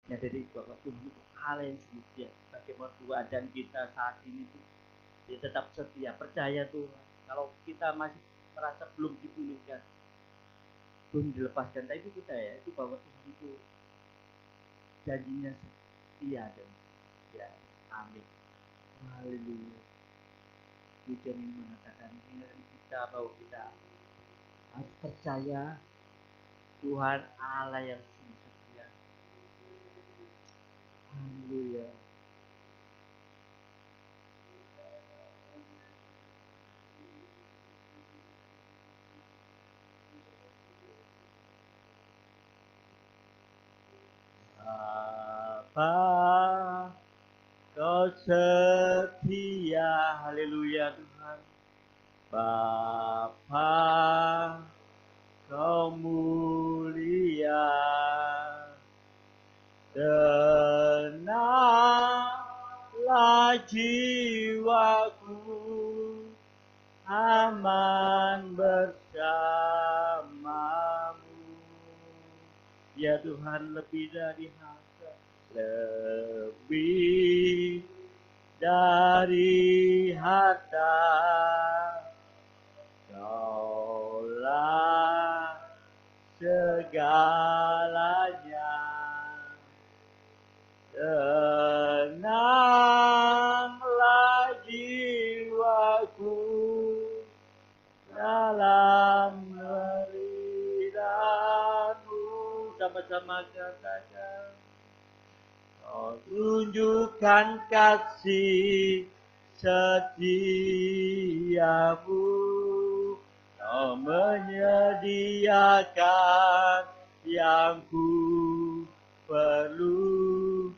Ya jadi Bapak tunjuk hal yang setia. Bagaimana keadaan kita saat ini tuh, ya tetap setia, percaya Tuhan. Kalau kita masih merasa belum dipulihkan, belum dilepaskan, tapi kita ya itu bahwa Tuhan itu janjinya setia dan ya, amin. Haleluya. Pujian ini mengatakan mengingatkan kita bahwa kita harus percaya Tuhan Allah yang sungguh setia. Haleluya. Apa kau setia, haleluya Tuhan. Bapa, kau mulia, tenanglah jiwaku, aman bersamamu. Ya Tuhan, lebih dari harta, lebih dari harta, Kaulah segalanya. Tenanglah jiwaku dalam beridamu. Sama-sama katakan, Kau tunjukkan kasih setiamu, Kau menyediakan yang ku perlu.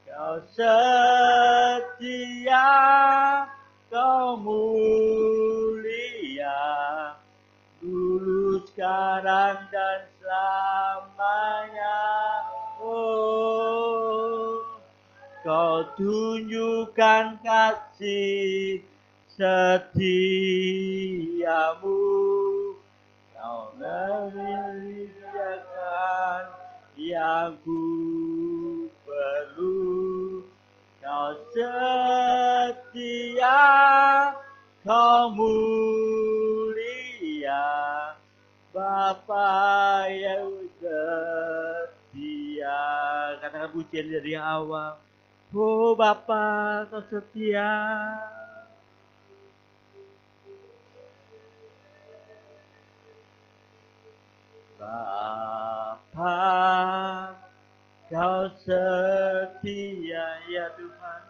Kau setia, Kau mulia, dulu, sekarang, dan selamanya. Oh, Kau tunjukkan kasih setiamu, Kau menyediakan yang ku perlu. Kau setia, Kau mulia, Bapa yang setia. Katakan pujian dari awal. Oh Bapa, Kau setia. Bapa, Kau setia ya Tuhan.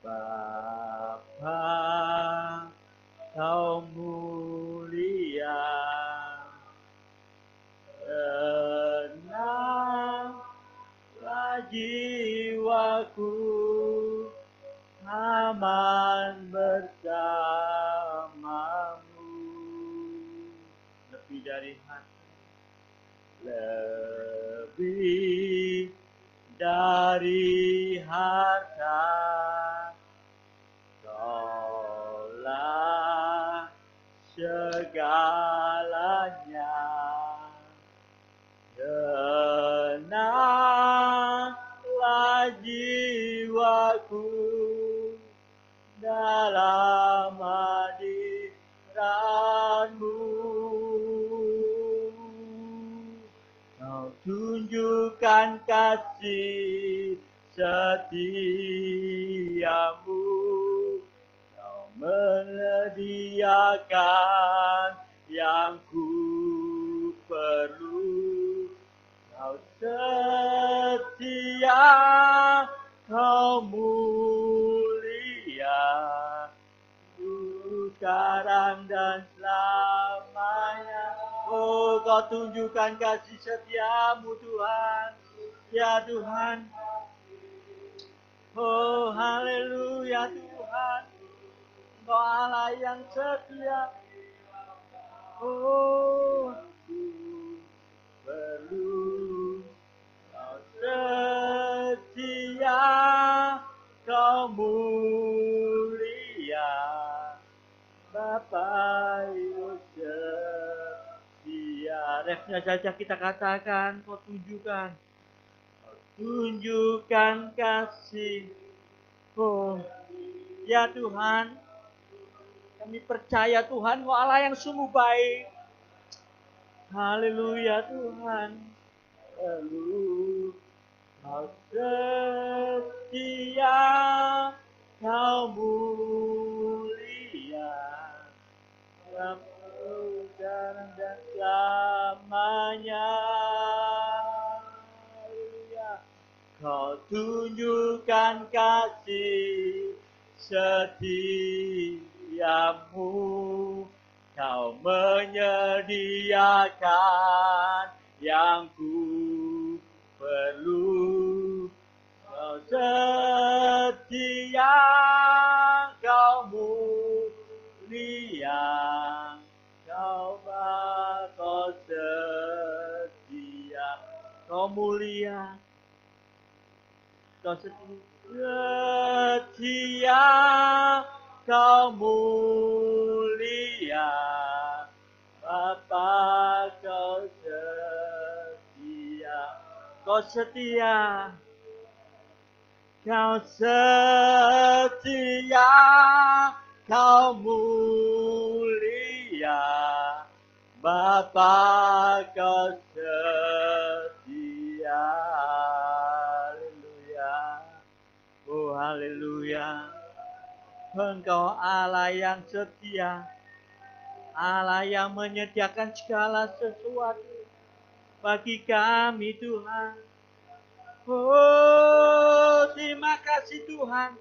Bapa, Kau mulia, tenanglah jiwaku, aman bersamamu. Lebih dari hati, lebih dari harta, Kaulah segalanya. Tenanglah jiwaku dalam hadiratmu. Kau tunjukkan kasih setiamu, Kau menyediakan yang ku perlu. Kau setia, Kau mulia, dulu, sekarang, dan selamanya. Oh, Kau tunjukkan kasih setiamu Tuhan. Ya Tuhan. Oh, haleluya Tuhan. Kau Allah yang setia. Oh, perlu Kau setia, Kau mulia, Bapa yang setia. Refnya saja kita katakan, Kau tunjukkan tunjukkan kasih. Oh, ya Tuhan, kami percaya Tuhan, Kau Allah yang sungguh baik. Haleluya Tuhan. Lalu Kau setia, Kau mulia, sekarang dan selamanya. Kau tunjukkan kasih setiamu, Kau menyediakan yang ku perlu. Kau setia, Kau mulia, Kau setia, Kau mulia, Kau setia, Kau mulia, Bapa Kau setia, Kau setia, Kau setia, Kau mulia, Bapa Kau setia. Oh haleluya. Engkau Allah yang setia, Allah yang menyediakan segala sesuatu bagi kami Tuhan. Oh terima kasih Tuhan,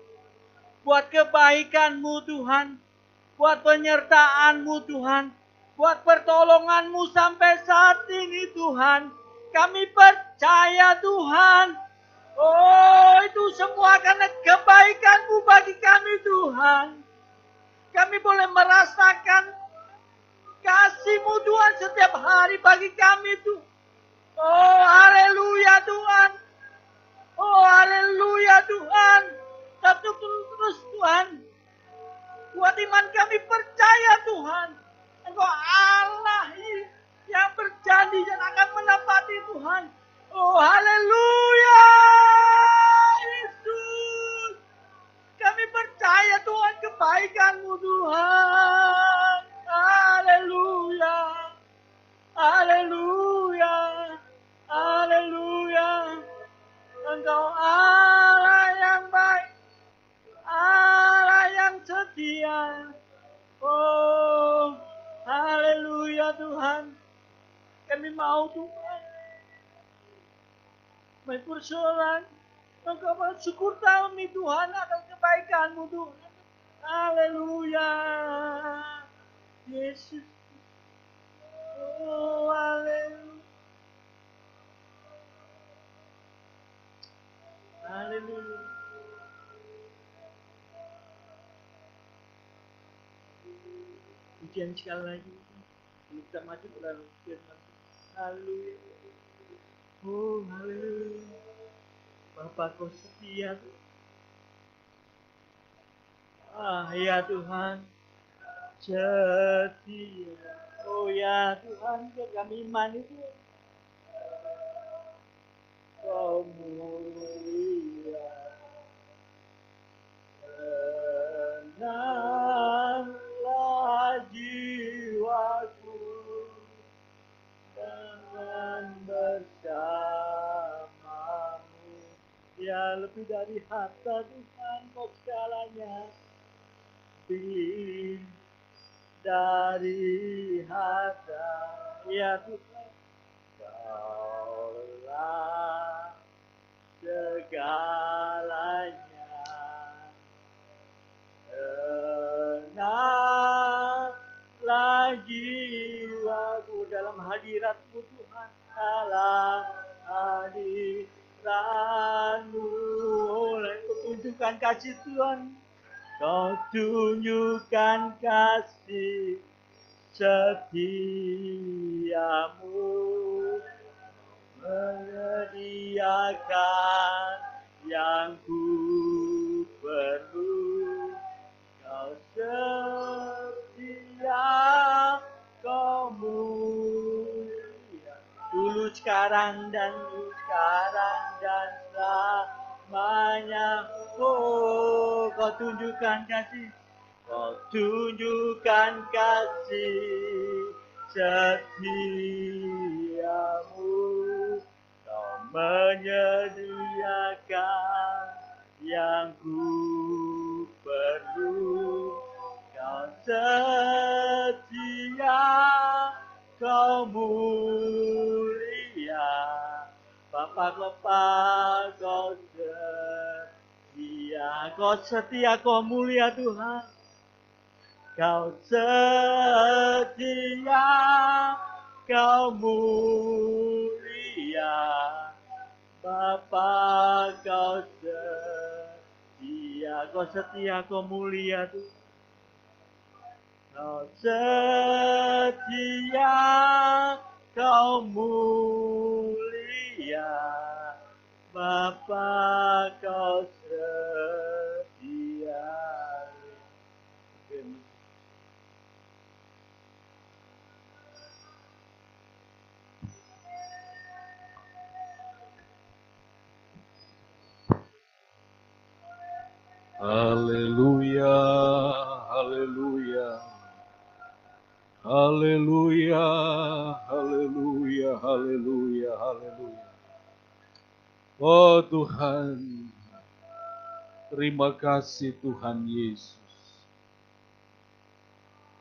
buat kebaikan-Mu Tuhan, buat penyertaan-Mu Tuhan, buat pertolongan-Mu sampai saat ini Tuhan. Kami percaya Tuhan, oh itu semua karena kebaikan-Mu bagi kami Tuhan. Kami boleh merasakan kasih-Mu Tuhan setiap hari bagi kami Tuhan. Oh haleluya Tuhan. Oh haleluya Tuhan. Terus Tuhan, buat iman kami percaya Tuhan, Engkau Allah yang berjanji dan akan menepati Tuhan. Oh haleluya Yesus. Kami percaya Tuhan kebaikan-Mu Tuhan. Haleluya. Haleluya. Haleluya. Engkau Allah yang baik, Allah yang setia. Oh, haleluya Tuhan. Kami mau Tuhan bersorak, Engkau bersyukur kami Tuhan akan kebaikan-Mu Tuhan. Haleluya. Yesus. Oh, haleluya. Haleluya. Pujian sekali lagi. Kita maju ke dalam firman. Haleluya. Oh, haleluya. Bapa Kau setia. Ah, ya Tuhan. Setia. Oh ya Tuhan, kami iman itu. Kau mulia. Tenanglah jiwaku dengan bersamamu. Ya lebih dari harta Tuhan, Kau segalanya. Lebih dari harta, ya Tuhan. Kaulah segalanya. Tenanglah jiwaku dalam hadirat-Mu Tuhan, dalam hadirat-Mu. Oleh tunjukkan kasih Tuhan, Kau tunjukkan kasih setiamu, menyediakan yang ku perlu. Kau setia, Kau mulia, dulu sekarang dan namanya. Oh, kau tunjukkan kasih, kau tunjukkan kasih setiamu, kau menyediakan yang ku perlu, kau setia, kau mulia, Bapa kau setia, kau mulia Tuhan. Kau setia, kau mulia, Bapa kau setia, kau mulia Tuhan. Kau setia, kau mulia, Bapa kau setia. Haleluya, haleluya, haleluya, haleluya, haleluya, haleluya. Oh Tuhan, terima kasih Tuhan Yesus.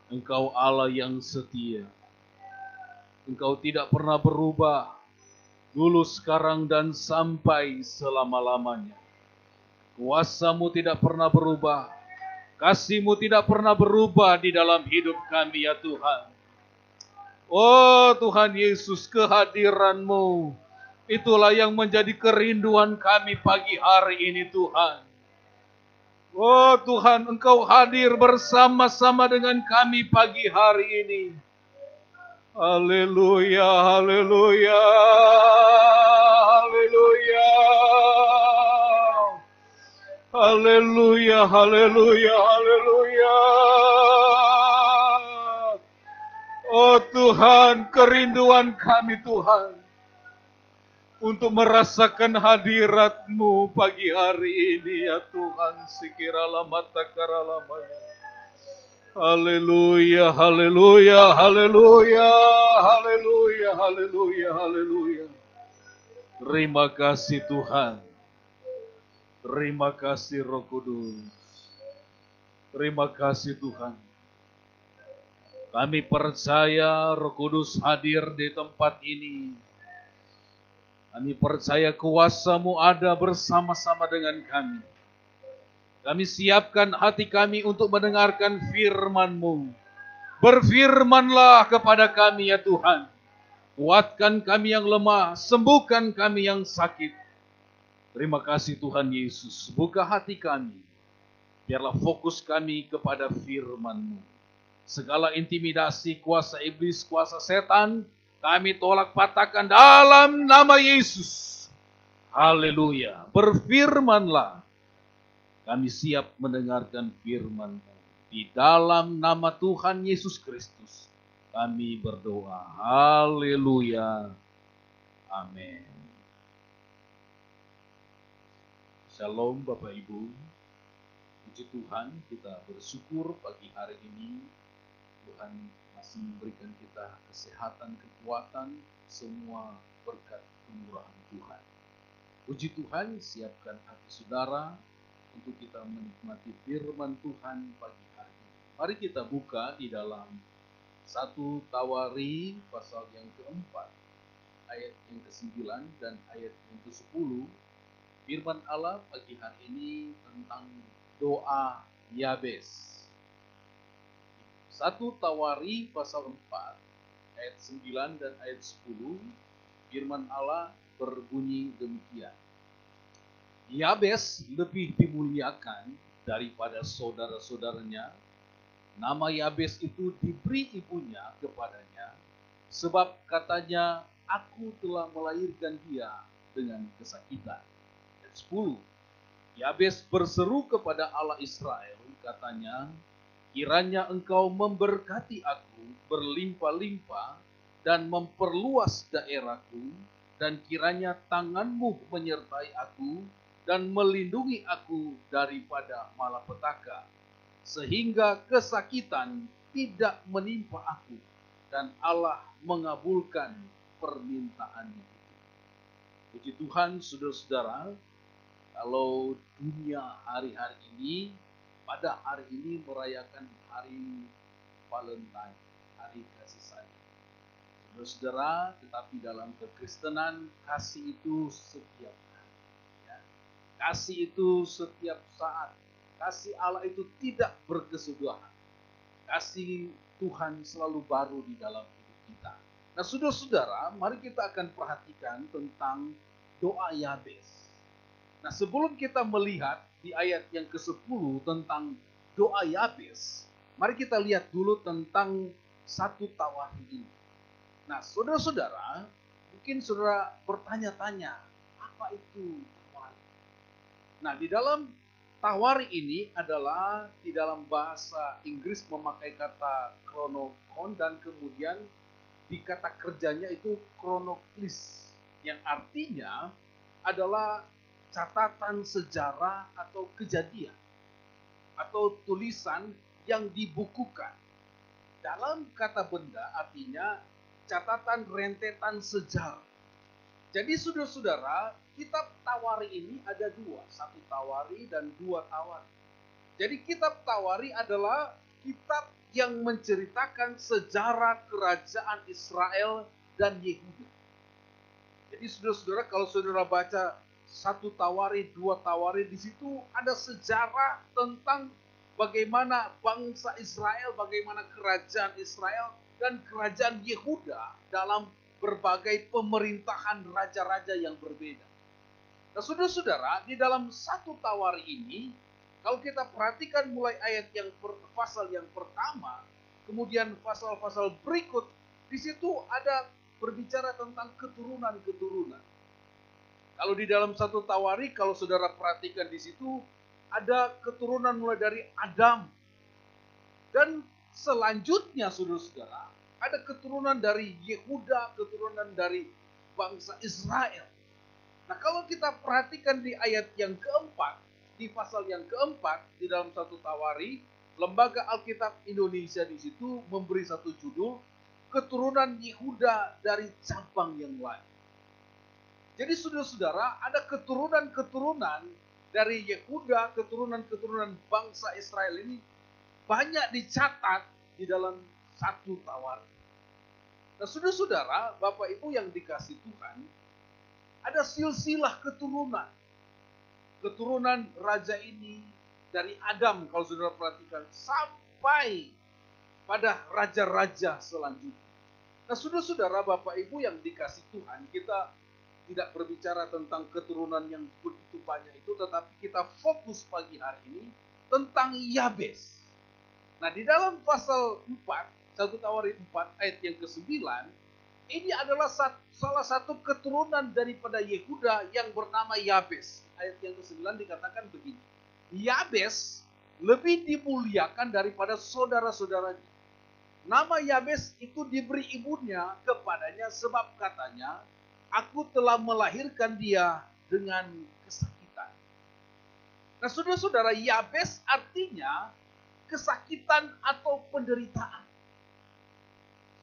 Engkau Allah yang setia. Engkau tidak pernah berubah, dulu, sekarang, dan sampai selama-lamanya. Kuasa-Mu tidak pernah berubah. Kasih-Mu tidak pernah berubah di dalam hidup kami ya Tuhan. Oh Tuhan Yesus, kehadiran-Mu itulah yang menjadi kerinduan kami pagi hari ini Tuhan. Oh Tuhan, Engkau hadir bersama-sama dengan kami pagi hari ini. Haleluya, haleluya, haleluya. Haleluya, haleluya, haleluya. Oh Tuhan, kerinduan kami Tuhan, untuk merasakan hadirat-Mu pagi hari ini ya Tuhan. Sikirala mata karalamaya. Haleluya, haleluya, haleluya, haleluya, haleluya, haleluya. Terima kasih Tuhan. Terima kasih Roh Kudus. Terima kasih Tuhan. Kami percaya Roh Kudus hadir di tempat ini. Kami percaya kuasa-Mu ada bersama-sama dengan kami. Kami siapkan hati kami untuk mendengarkan firman-Mu. Berfirmanlah kepada kami ya Tuhan. Kuatkan kami yang lemah, sembuhkan kami yang sakit. Terima kasih Tuhan Yesus. Buka hati kami. Biarlah fokus kami kepada firman-Mu. Segala intimidasi, kuasa iblis, kuasa setan, kami tolak patahkan dalam nama Yesus. Haleluya. Berfirmanlah. Kami siap mendengarkan firman-Mu. Di dalam nama Tuhan Yesus Kristus, kami berdoa. Haleluya. Amin. Shalom Bapak Ibu. Puji Tuhan, kita bersyukur pagi hari ini Tuhan masih memberikan kita kesehatan, kekuatan, semua berkat kemurahan Tuhan. Puji Tuhan, siapkan hati saudara untuk kita menikmati firman Tuhan pagi hari ini. Mari kita buka di dalam 1 Tawari pasal yang keempat, ayat yang ke-9 dan ayat yang ke-10. Firman Allah pagi hari ini tentang doa Yabes. 1 Tawari pasal 4 ayat 9 dan ayat 10. Firman Allah berbunyi demikian. Yabes lebih dimuliakan daripada saudara-saudaranya. Nama Yabes itu diberi ibunya kepadanya, sebab katanya, aku telah melahirkan dia dengan kesakitan. 10. Yabes berseru kepada Allah Israel, katanya, kiranya engkau memberkati aku berlimpah-limpah dan memperluas daerahku dan kiranya tanganmu menyertai aku dan melindungi aku daripada malapetaka, sehingga kesakitan tidak menimpa aku, dan Allah mengabulkan permintaannya. Puji Tuhan, saudara-saudara, kalau dunia hari-hari ini, pada hari ini merayakan hari Valentine, hari kasih sayang. Saudara-saudara, tetapi dalam kekristenan, kasih itu setiap hari. Ya. Kasih itu setiap saat. Kasih Allah itu tidak berkesudahan. Kasih Tuhan selalu baru di dalam hidup kita. Nah, saudara-saudara, mari kita akan perhatikan tentang doa Yabes. Nah, sebelum kita melihat di ayat yang ke-10 tentang doa Yabes, mari kita lihat dulu tentang satu tawari ini. Nah, saudara-saudara, mungkin saudara bertanya-tanya, apa itu tawari? Nah, di dalam tawari ini adalah di dalam bahasa Inggris memakai kata chronokon, dan kemudian di kata kerjanya itu chronoklis, yang artinya adalah catatan sejarah atau kejadian atau tulisan yang dibukukan. Dalam kata benda artinya catatan rentetan sejarah. Jadi saudara-saudara, kitab Tawari ini ada dua, satu Tawari dan dua Tawari. Jadi kitab Tawari adalah kitab yang menceritakan sejarah kerajaan Israel dan Yehuda. Jadi saudara-saudara, kalau saudara baca satu Tawari, dua Tawari, di situ ada sejarah tentang bagaimana bangsa Israel, bagaimana kerajaan Israel dan kerajaan Yehuda dalam berbagai pemerintahan raja-raja yang berbeda. Nah, saudara-saudara, di dalam satu Tawari ini, kalau kita perhatikan mulai ayat yang pasal yang pertama, kemudian pasal-pasal berikut, di situ ada berbicara tentang keturunan-keturunan. Kalau di dalam satu Tawari, kalau saudara perhatikan di situ, ada keturunan mulai dari Adam. Dan selanjutnya, saudara-saudara, ada keturunan dari Yehuda, keturunan dari bangsa Israel. Nah, kalau kita perhatikan di ayat yang keempat, di pasal yang keempat, di dalam satu Tawari, Lembaga Alkitab Indonesia di situ memberi satu judul, keturunan Yehuda dari cabang yang lain. Jadi saudara-saudara, ada keturunan-keturunan dari Yehuda, keturunan-keturunan bangsa Israel ini banyak dicatat di dalam satu Tawari. Nah, saudara-saudara, Bapak Ibu yang dikasih Tuhan, ada silsilah keturunan. Keturunan raja ini dari Adam, kalau saudara perhatikan, sampai pada raja-raja selanjutnya. Nah, saudara-saudara, Bapak Ibu yang dikasih Tuhan, kita tidak berbicara tentang keturunan yang begitu banyak itu, tetapi kita fokus pagi hari ini tentang Yabes. Nah, di dalam pasal 4, 1 Tawari 4 ayat yang ke-9, ini adalah salah satu keturunan daripada Yehuda yang bernama Yabes. Ayat yang ke-9 dikatakan begini, Yabes lebih dimuliakan daripada saudara-saudaranya. Nama Yabes itu diberi ibunya kepadanya sebab katanya, aku telah melahirkan dia dengan kesakitan. Nah, saudara-saudara, Yabes artinya kesakitan atau penderitaan.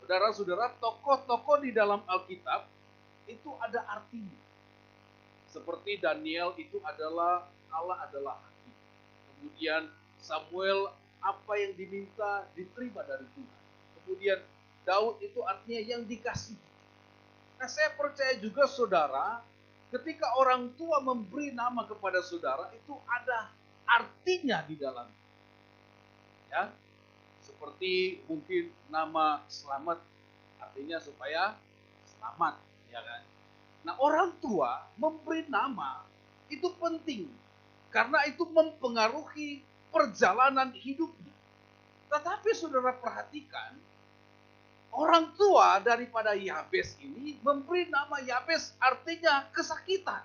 Saudara-saudara, tokoh-tokoh di dalam Alkitab itu ada artinya. Seperti Daniel itu adalah Allah adalah hakim. Kemudian Samuel, apa yang diminta diterima dari Tuhan. Kemudian Daud itu artinya yang dikasihi. Nah, saya percaya juga saudara, ketika orang tua memberi nama kepada saudara itu ada artinya di dalamnya. Ya, seperti mungkin nama selamat, artinya supaya selamat, ya kan? Nah, orang tua memberi nama itu penting karena itu mempengaruhi perjalanan hidupnya. Tetapi saudara perhatikan, orang tua daripada Yabes ini memberi nama Yabes artinya kesakitan.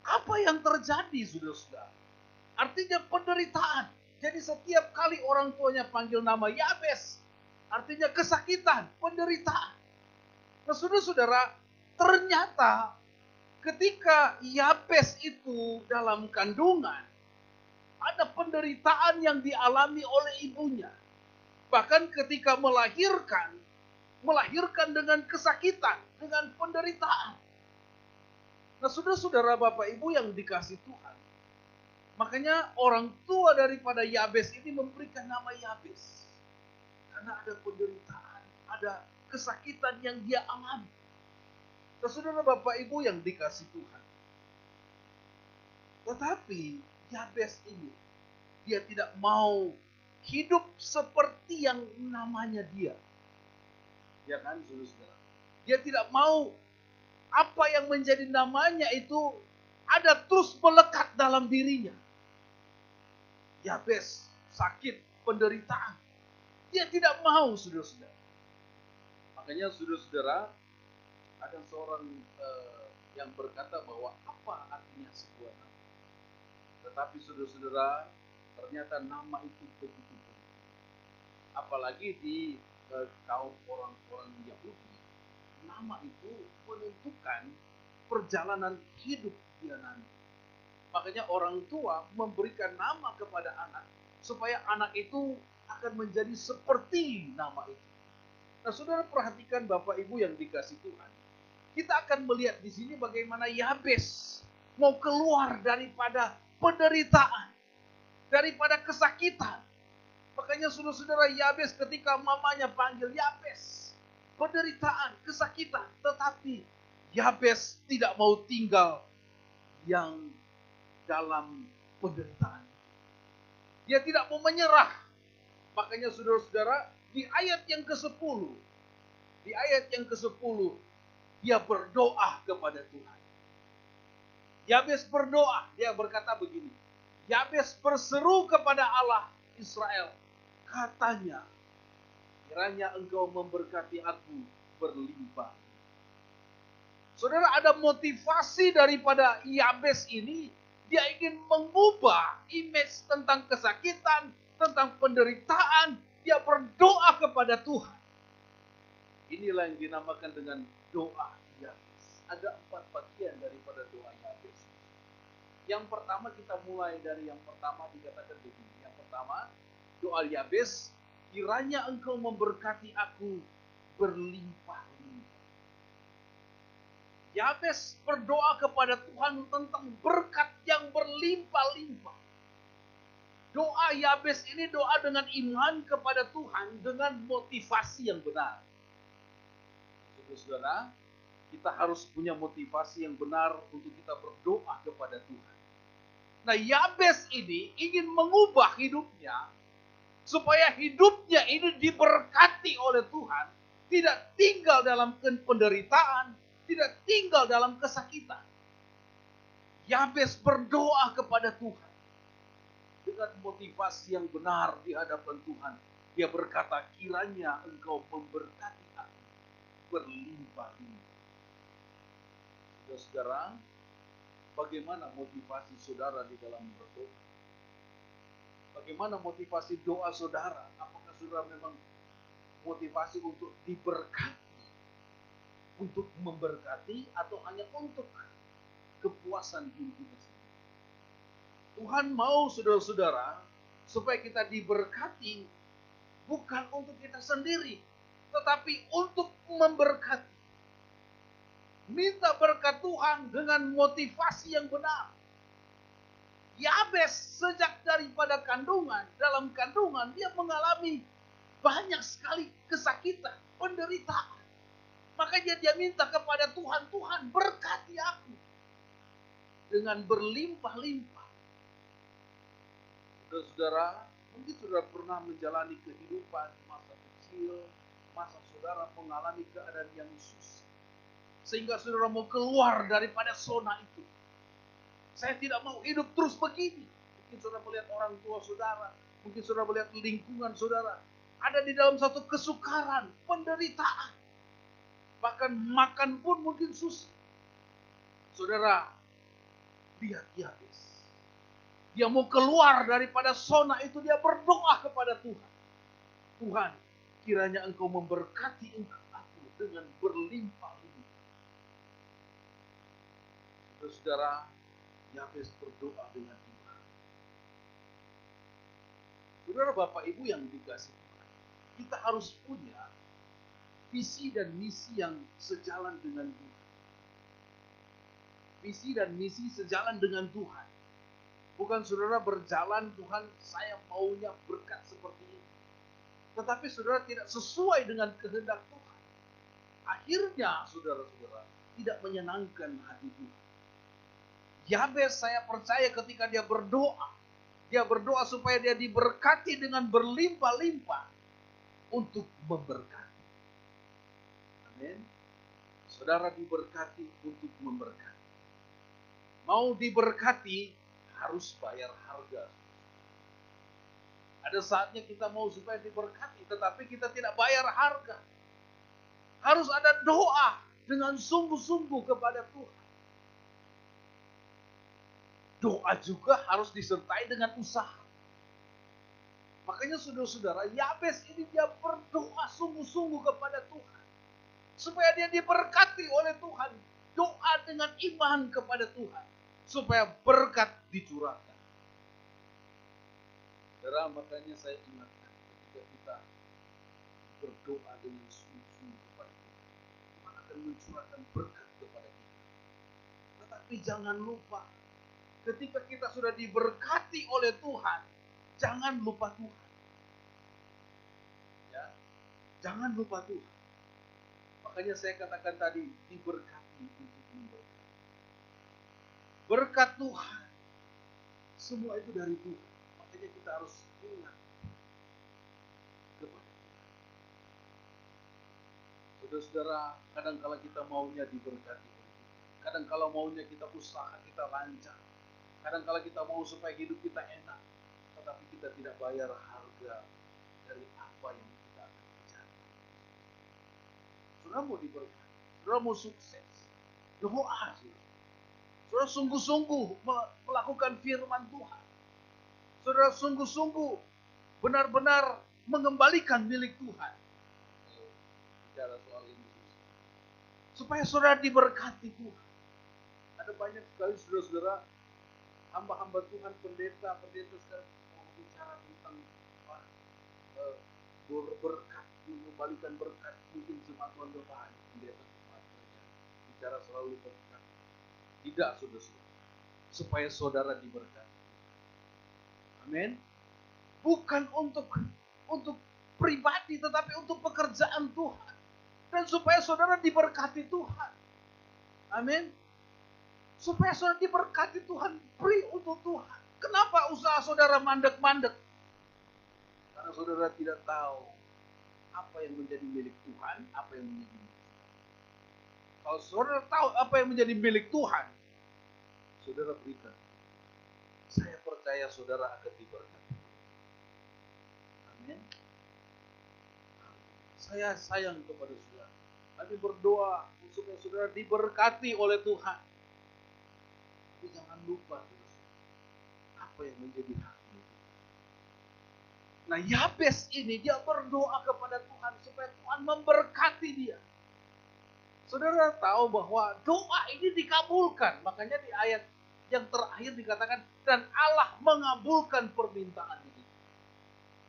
Apa yang terjadi, saudara-saudara? Artinya penderitaan. Jadi setiap kali orang tuanya panggil nama Yabes, artinya kesakitan, penderitaan. Nah, saudara-saudara, ternyata ketika Yabes itu dalam kandungan, ada penderitaan yang dialami oleh ibunya. Bahkan ketika melahirkan dengan kesakitan, dengan penderitaan. Nah, saudara-saudara, Bapak Ibu yang dikasih Tuhan, makanya orang tua daripada Yabes ini memberikan nama Yabes. Karena ada penderitaan, ada kesakitan yang dia alami. Nah, saudara Bapak Ibu yang dikasih Tuhan. Tetapi Yabes ini, dia tidak mau hidup seperti yang namanya dia. Ya kan, saudara-saudara? Dia tidak mau apa yang menjadi namanya itu ada terus melekat dalam dirinya. Yabes, sakit, penderitaan. Dia tidak mau, saudara-saudara. Makanya saudara-saudara, ada seorang yang berkata bahwa apa artinya sebuah nama. Tetapi saudara-saudara, ternyata nama itu begitu penting. Apalagi di kaum orang-orang Yahudi, nama itu menentukan perjalanan hidup dia nanti. Makanya orang tua memberikan nama kepada anak supaya anak itu akan menjadi seperti nama itu. Nah, saudara perhatikan Bapak Ibu yang dikasih Tuhan. Kita akan melihat di sini bagaimana Yabes mau keluar daripada penderitaan, daripada kesakitan. Makanya saudara-saudara, Yabes ketika mamanya panggil Yabes, penderitaan, kesakitan, tetapi Yabes tidak mau tinggal yang dalam penderitaan. Dia tidak mau menyerah. Makanya saudara-saudara, di ayat yang ke-10, dia berdoa kepada Tuhan. Yabes berdoa, dia berkata begini. Yabes berseru kepada Allah Israel, katanya, kiranya engkau memberkati aku berlimpah. Saudara, ada motivasi daripada Yabes ini. Dia ingin mengubah image tentang kesakitan, tentang penderitaan. Dia berdoa kepada Tuhan. Inilah yang dinamakan dengan doa Yabes. Ada 4 bagian daripada doa Yabes. Yang pertama, kita mulai dari yang pertama, dikatakan begini. Yang pertama, doa Yabes, kiranya engkau memberkati aku berlimpah-limpah. Yabes berdoa kepada Tuhan tentang berkat yang berlimpah-limpah. Doa Yabes ini doa dengan iman kepada Tuhan, dengan motivasi yang benar. Saudara, kita harus punya motivasi yang benar untuk kita berdoa kepada Tuhan. Nah, Yabes ini ingin mengubah hidupnya, supaya hidupnya ini diberkati oleh Tuhan, tidak tinggal dalam penderitaan, tidak tinggal dalam kesakitan. Yabes berdoa kepada Tuhan dengan motivasi yang benar di hadapan Tuhan. Dia berkata, kiranya engkau memberkati aku berlimpah-limpah. Saudara, bagaimana motivasi saudara di dalam berdoa? Bagaimana motivasi doa saudara? Apakah saudara memang motivasi untuk diberkati, untuk memberkati, atau hanya untuk kepuasan diri kita sendiri? Tuhan mau saudara-saudara supaya kita diberkati bukan untuk kita sendiri, tetapi untuk memberkati. Minta berkat Tuhan dengan motivasi yang benar. Yabes sejak daripada dalam kandungan dia mengalami banyak sekali kesakitan, penderitaan. Makanya dia minta kepada Tuhan, Tuhan berkati aku dengan berlimpah-limpah. Saudara, mungkin saudara pernah menjalani kehidupan masa kecil, masa saudara mengalami keadaan yang susah, sehingga saudara mau keluar daripada zona itu. Saya tidak mau hidup terus begini. Mungkin saudara melihat orang tua saudara, mungkin saudara melihat lingkungan saudara ada di dalam satu kesukaran, penderitaan. Bahkan makan pun mungkin susah. Saudara, lihat Yabes. Dia mau keluar daripada zona itu, dia berdoa kepada Tuhan. Tuhan, kiranya engkau memberkati aku dengan berlimpah-limpah. Saudara, Yabes berdoa dengan iman. Saudara Bapak Ibu yang dikasihi Tuhan, kita harus punya visi dan misi yang sejalan dengan Tuhan. Visi dan misi sejalan dengan Tuhan. Bukan saudara berjalan, Tuhan saya maunya berkat seperti ini. Tetapi saudara tidak sesuai dengan kehendak Tuhan. Akhirnya saudara-saudara tidak menyenangkan hati Tuhan. Yabes saya percaya ketika dia berdoa supaya dia diberkati dengan berlimpah-limpah untuk memberkati. Amin. Saudara diberkati untuk memberkati. Mau diberkati harus bayar harga. Ada saatnya kita mau supaya diberkati, tetapi kita tidak bayar harga. Harus ada doa dengan sungguh-sungguh kepada Tuhan. Doa juga harus disertai dengan usaha. Makanya saudara-saudara, Yabes ini dia berdoa sungguh-sungguh kepada Tuhan. Supaya dia diberkati oleh Tuhan. Doa dengan iman kepada Tuhan. Supaya berkat dicurahkan. Saudara, makanya saya ingatkan ketika kita berdoa dengan sungguh-sungguh kepada Tuhan, Tuhan akan mencurahkan berkat kepada kita. Tetapi jangan lupa, ketika kita sudah diberkati oleh Tuhan, jangan lupa Tuhan. Ya, jangan lupa Tuhan. Makanya saya katakan tadi, diberkati untuk memberkati. Berkat Tuhan, semua itu dari Tuhan. Makanya kita harus ingat kepada Tuhan. Saudara-saudara, kadang-kala kita maunya diberkati. Kadang-kala maunya kita usaha, kita lancar. Kadang-kala kita mau supaya hidup kita enak. Tetapi kita tidak bayar harga dari apa yang kita akan kerjakan. Saudara mau diberkati, saudara mau sukses, doa. Saudara sungguh-sungguh melakukan firman Tuhan. Saudara sungguh-sungguh benar-benar mengembalikan milik Tuhan. Bicara soal ini. Supaya saudara diberkati Tuhan. Ada banyak sekali saudara-saudara, hamba-hamba Tuhan, pendeta sekarang mau bicara tentang berkat, mengembalikan berkat. Mungkin jemaat Tuhan Tuhan, pendeta jemaat gereja bicara selalu berkat. Tidak, saudara-saudara. Supaya saudara diberkati. Amin. Bukan untuk pribadi, tetapi untuk pekerjaan Tuhan. Dan supaya saudara diberkati Tuhan. Amin. Supaya saudara diberkati Tuhan, beri untuk Tuhan. Kenapa usaha saudara mandek-mandek? Karena saudara tidak tahu apa yang menjadi milik Tuhan, apa yang menjadi milik Tuhan. Kalau saudara tahu apa yang menjadi milik Tuhan, saudara berikan. Saya percaya saudara akan diberkati. Amin. Saya sayang kepada saudara. Kami berdoa supaya saudara diberkati oleh Tuhan. Tapi jangan lupa apa yang menjadi haknya. Nah, Yabes ini dia berdoa kepada Tuhan supaya Tuhan memberkati dia. Saudara tahu bahwa doa ini dikabulkan. Makanya di ayat yang terakhir dikatakan, dan Allah mengabulkan permintaan ini.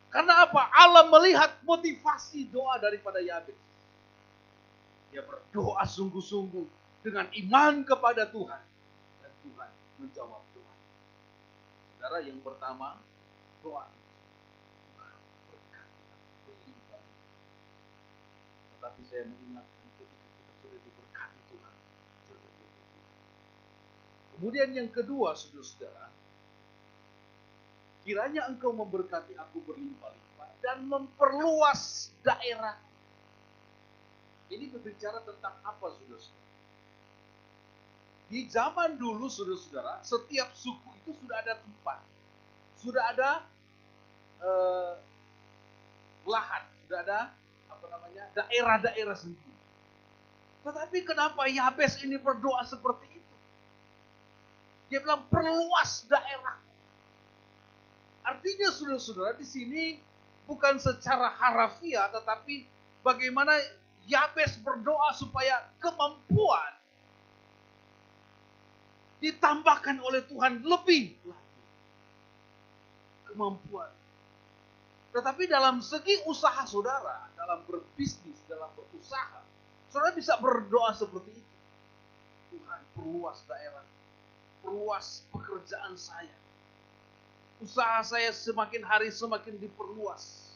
Karena apa? Allah melihat motivasi doa daripada Yabes. Dia berdoa sungguh-sungguh dengan iman kepada Tuhan. Dan Tuhan menjawab doa. Saudara, yang pertama, doa. Tuhan berkati aku berlimpah. Tetapi saya mengingatkan ketika kita sudah diberkati Tuhan. Kemudian yang kedua, saudara-saudara, kiranya engkau memberkati aku berlimpah-limpah dan memperluas daerah. Ini berbicara tentang apa, saudara-saudara? Di zaman dulu, saudara-saudara, setiap suku itu sudah ada tempat. Sudah ada lahan, sudah ada daerah-daerah sendiri. Tetapi kenapa Yabes ini berdoa seperti itu? Dia bilang perluas daerah. Artinya saudara-saudara di sini bukan secara harafiah, tetapi bagaimana Yabes berdoa supaya kemampuan ditambahkan oleh Tuhan lebih lagi kemampuan. Tetapi dalam segi usaha saudara, dalam berbisnis, dalam berusaha, saudara bisa berdoa seperti itu. Tuhan, perluas daerah, perluas pekerjaan saya. Usaha saya semakin hari semakin diperluas.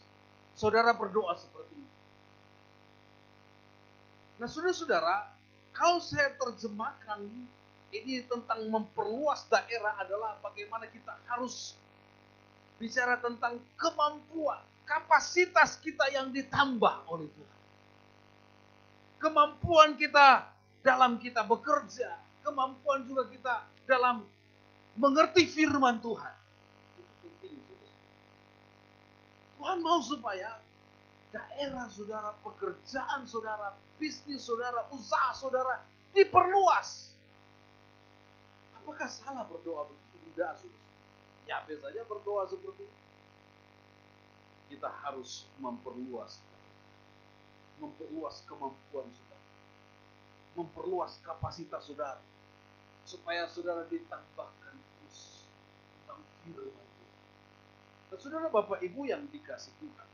Saudara berdoa seperti itu. Nah, saudara-saudara, kalau saya terjemahkan ini tentang memperluas daerah adalah bagaimana kita harus bicara tentang kemampuan, kapasitas kita yang ditambah oleh Tuhan. Kemampuan kita dalam kita bekerja, kemampuan juga kita dalam mengerti firman Tuhan. Itu penting. Tuhan mau supaya daerah saudara, pekerjaan saudara, bisnis saudara, usaha saudara diperluas. Apakah salah berdoa begitu? Tidak, saudara. Ya, biasanya berdoa seperti itu. Kita harus memperluas kemampuan saudara, memperluas kapasitas saudara, supaya saudara ditambahkan terus tentang firman Tuhan. Dan saudara Bapak Ibu yang dikasih Tuhan,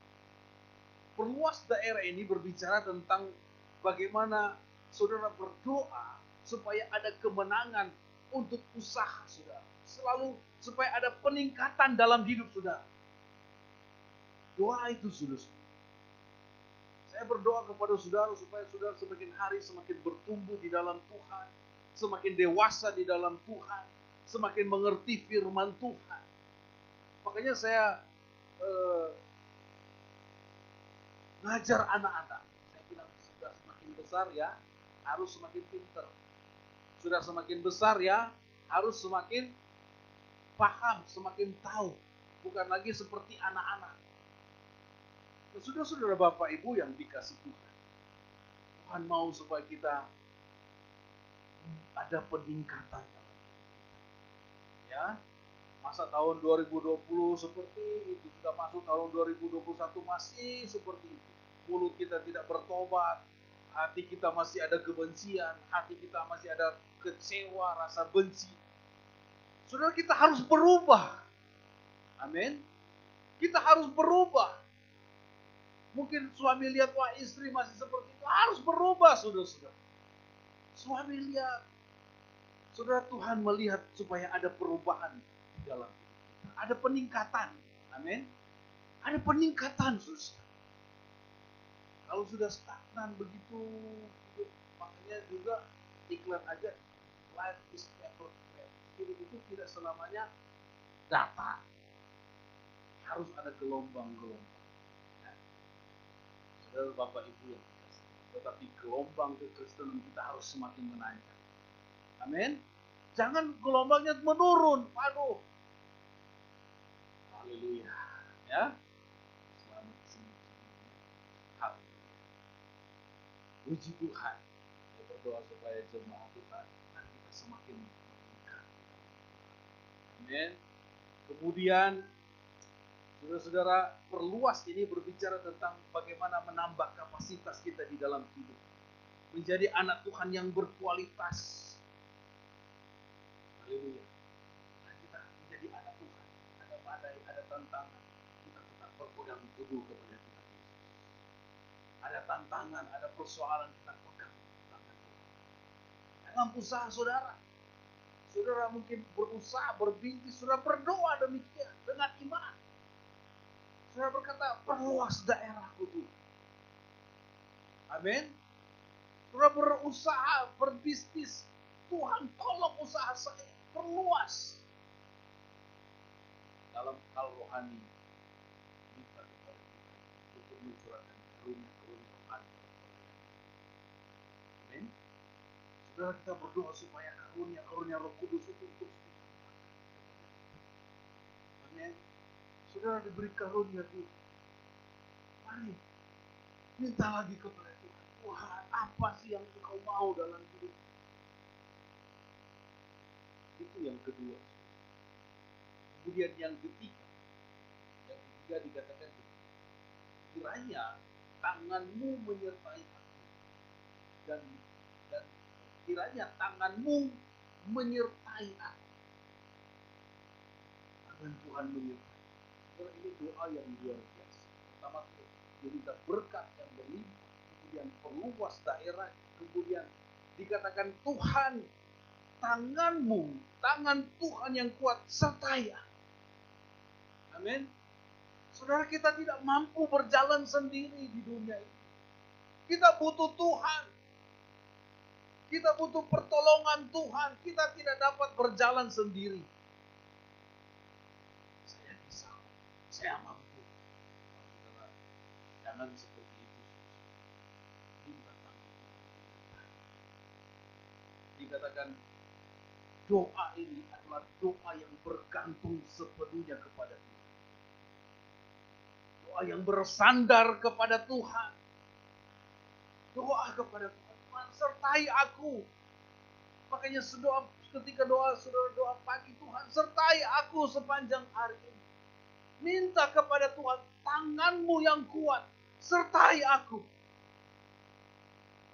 perluas daerah ini berbicara tentang bagaimana saudara berdoa supaya ada kemenangan untuk usaha saudara. Selalu supaya ada peningkatan dalam hidup saudara. Doa itu saudara. Saya berdoa kepada saudara supaya saudara semakin hari semakin bertumbuh di dalam Tuhan. Semakin dewasa di dalam Tuhan. Semakin mengerti firman Tuhan. Makanya saya ngajar anak-anak. Saya bilang, sudah semakin besar ya, harus semakin pintar. Sudah semakin besar ya, harus semakin paham, semakin tahu. Bukan lagi seperti anak-anak. Dan saudara-saudara Bapak Ibu yang dikasih Tuhan. Tuhan mau supaya kita ada peningkatan. Ya, masa tahun 2020 seperti itu, sudah masuk tahun 2021 masih seperti itu. Mulut kita tidak bertobat, hati kita masih ada kebencian, hati kita masih ada kecewa, rasa benci. Saudara, kita harus berubah. Amin. Kita harus berubah. Mungkin suami lihat, wah istri masih seperti itu. Harus berubah, saudara-saudara. Suami lihat. Saudara, Tuhan melihat supaya ada perubahan di dalam hidup kita. Ada peningkatan. Amin. Ada peningkatan, saudara. Kalau sudah stagnan begitu, makanya juga iklan aja, life is never fair. Hidup itu tidak selamanya datar. Harus ada gelombang-gelombang. Ya. Saudara Bapak Ibu yang dikasih. Tetapi gelombang kekristenan kita harus semakin menanjak. Amin. Jangan gelombangnya menurun. Waduh. Haleluya. Ya. Selamat sini. Haleluya. Puji Tuhan. Saya berdoa supaya jemaat Tuhan kita semakin meningkat. Amin. Kemudian saudara-saudara, perluas ini berbicara tentang bagaimana menambah kapasitas kita di dalam hidup. Menjadi anak Tuhan yang berkualitas. Haleluya. Nah, kita menjadi anak Tuhan. Ada badai, ada tantangan. Kita tetap berpegang teguh kepada Tuhan Yesus. Ada tantangan, ada persoalan, kita pegang tangan Tuhan. Dalam usaha saudara. Saudara mungkin berusaha, berbisnis, saudara berdoa demikian dengan iman. Saudara berkata, perluas daerahku Tuhan. Amin. Saudara berusaha, berbisnis. Tuhan tolong usaha saya, perluas. Dalam hal rohani, minta kepada kita untuk mencurahkan karunia-karunia rohani. Amin. Saudara, kita berdoa supaya karunia-karunia Roh Kudus itu terus ditambahkan. Amin. Saudara diberi karunia Tuhan. Mari minta lagi kepada Tuhan. Tuhan, apa sih yang Engkau mau dalam hidup? Itu yang kedua. Kemudian yang ketiga dikatakan, kiranya tanganmu menyertai aku dan kiranya tanganmu menyertai aku. Tangan Tuhan menyertai. Saudara, ini doa yang luar biasa. Pertama, minta berkat yang berlimpah, kemudian perluas daerah, kemudian dikatakan Tuhan, tanganmu, tangan Tuhan yang kuat sertai aku. Amin. Saudara, kita tidak mampu berjalan sendiri di dunia ini. Kita butuh Tuhan. Kita butuh pertolongan Tuhan. Kita tidak dapat berjalan sendiri. Saya bisa. Saya mampu. Saudara, jangan seperti itu. Minta tangan Tuhan. Dikatakan doa ini adalah doa yang bergantung sepenuhnya kepada Tuhan. Doa yang bersandar kepada Tuhan. Doa kepada Tuhan. Tuhan sertai aku. Makanya ketika saudara doa pagi, Tuhan sertai aku sepanjang hari ini. Minta kepada Tuhan, tanganmu yang kuat sertai aku.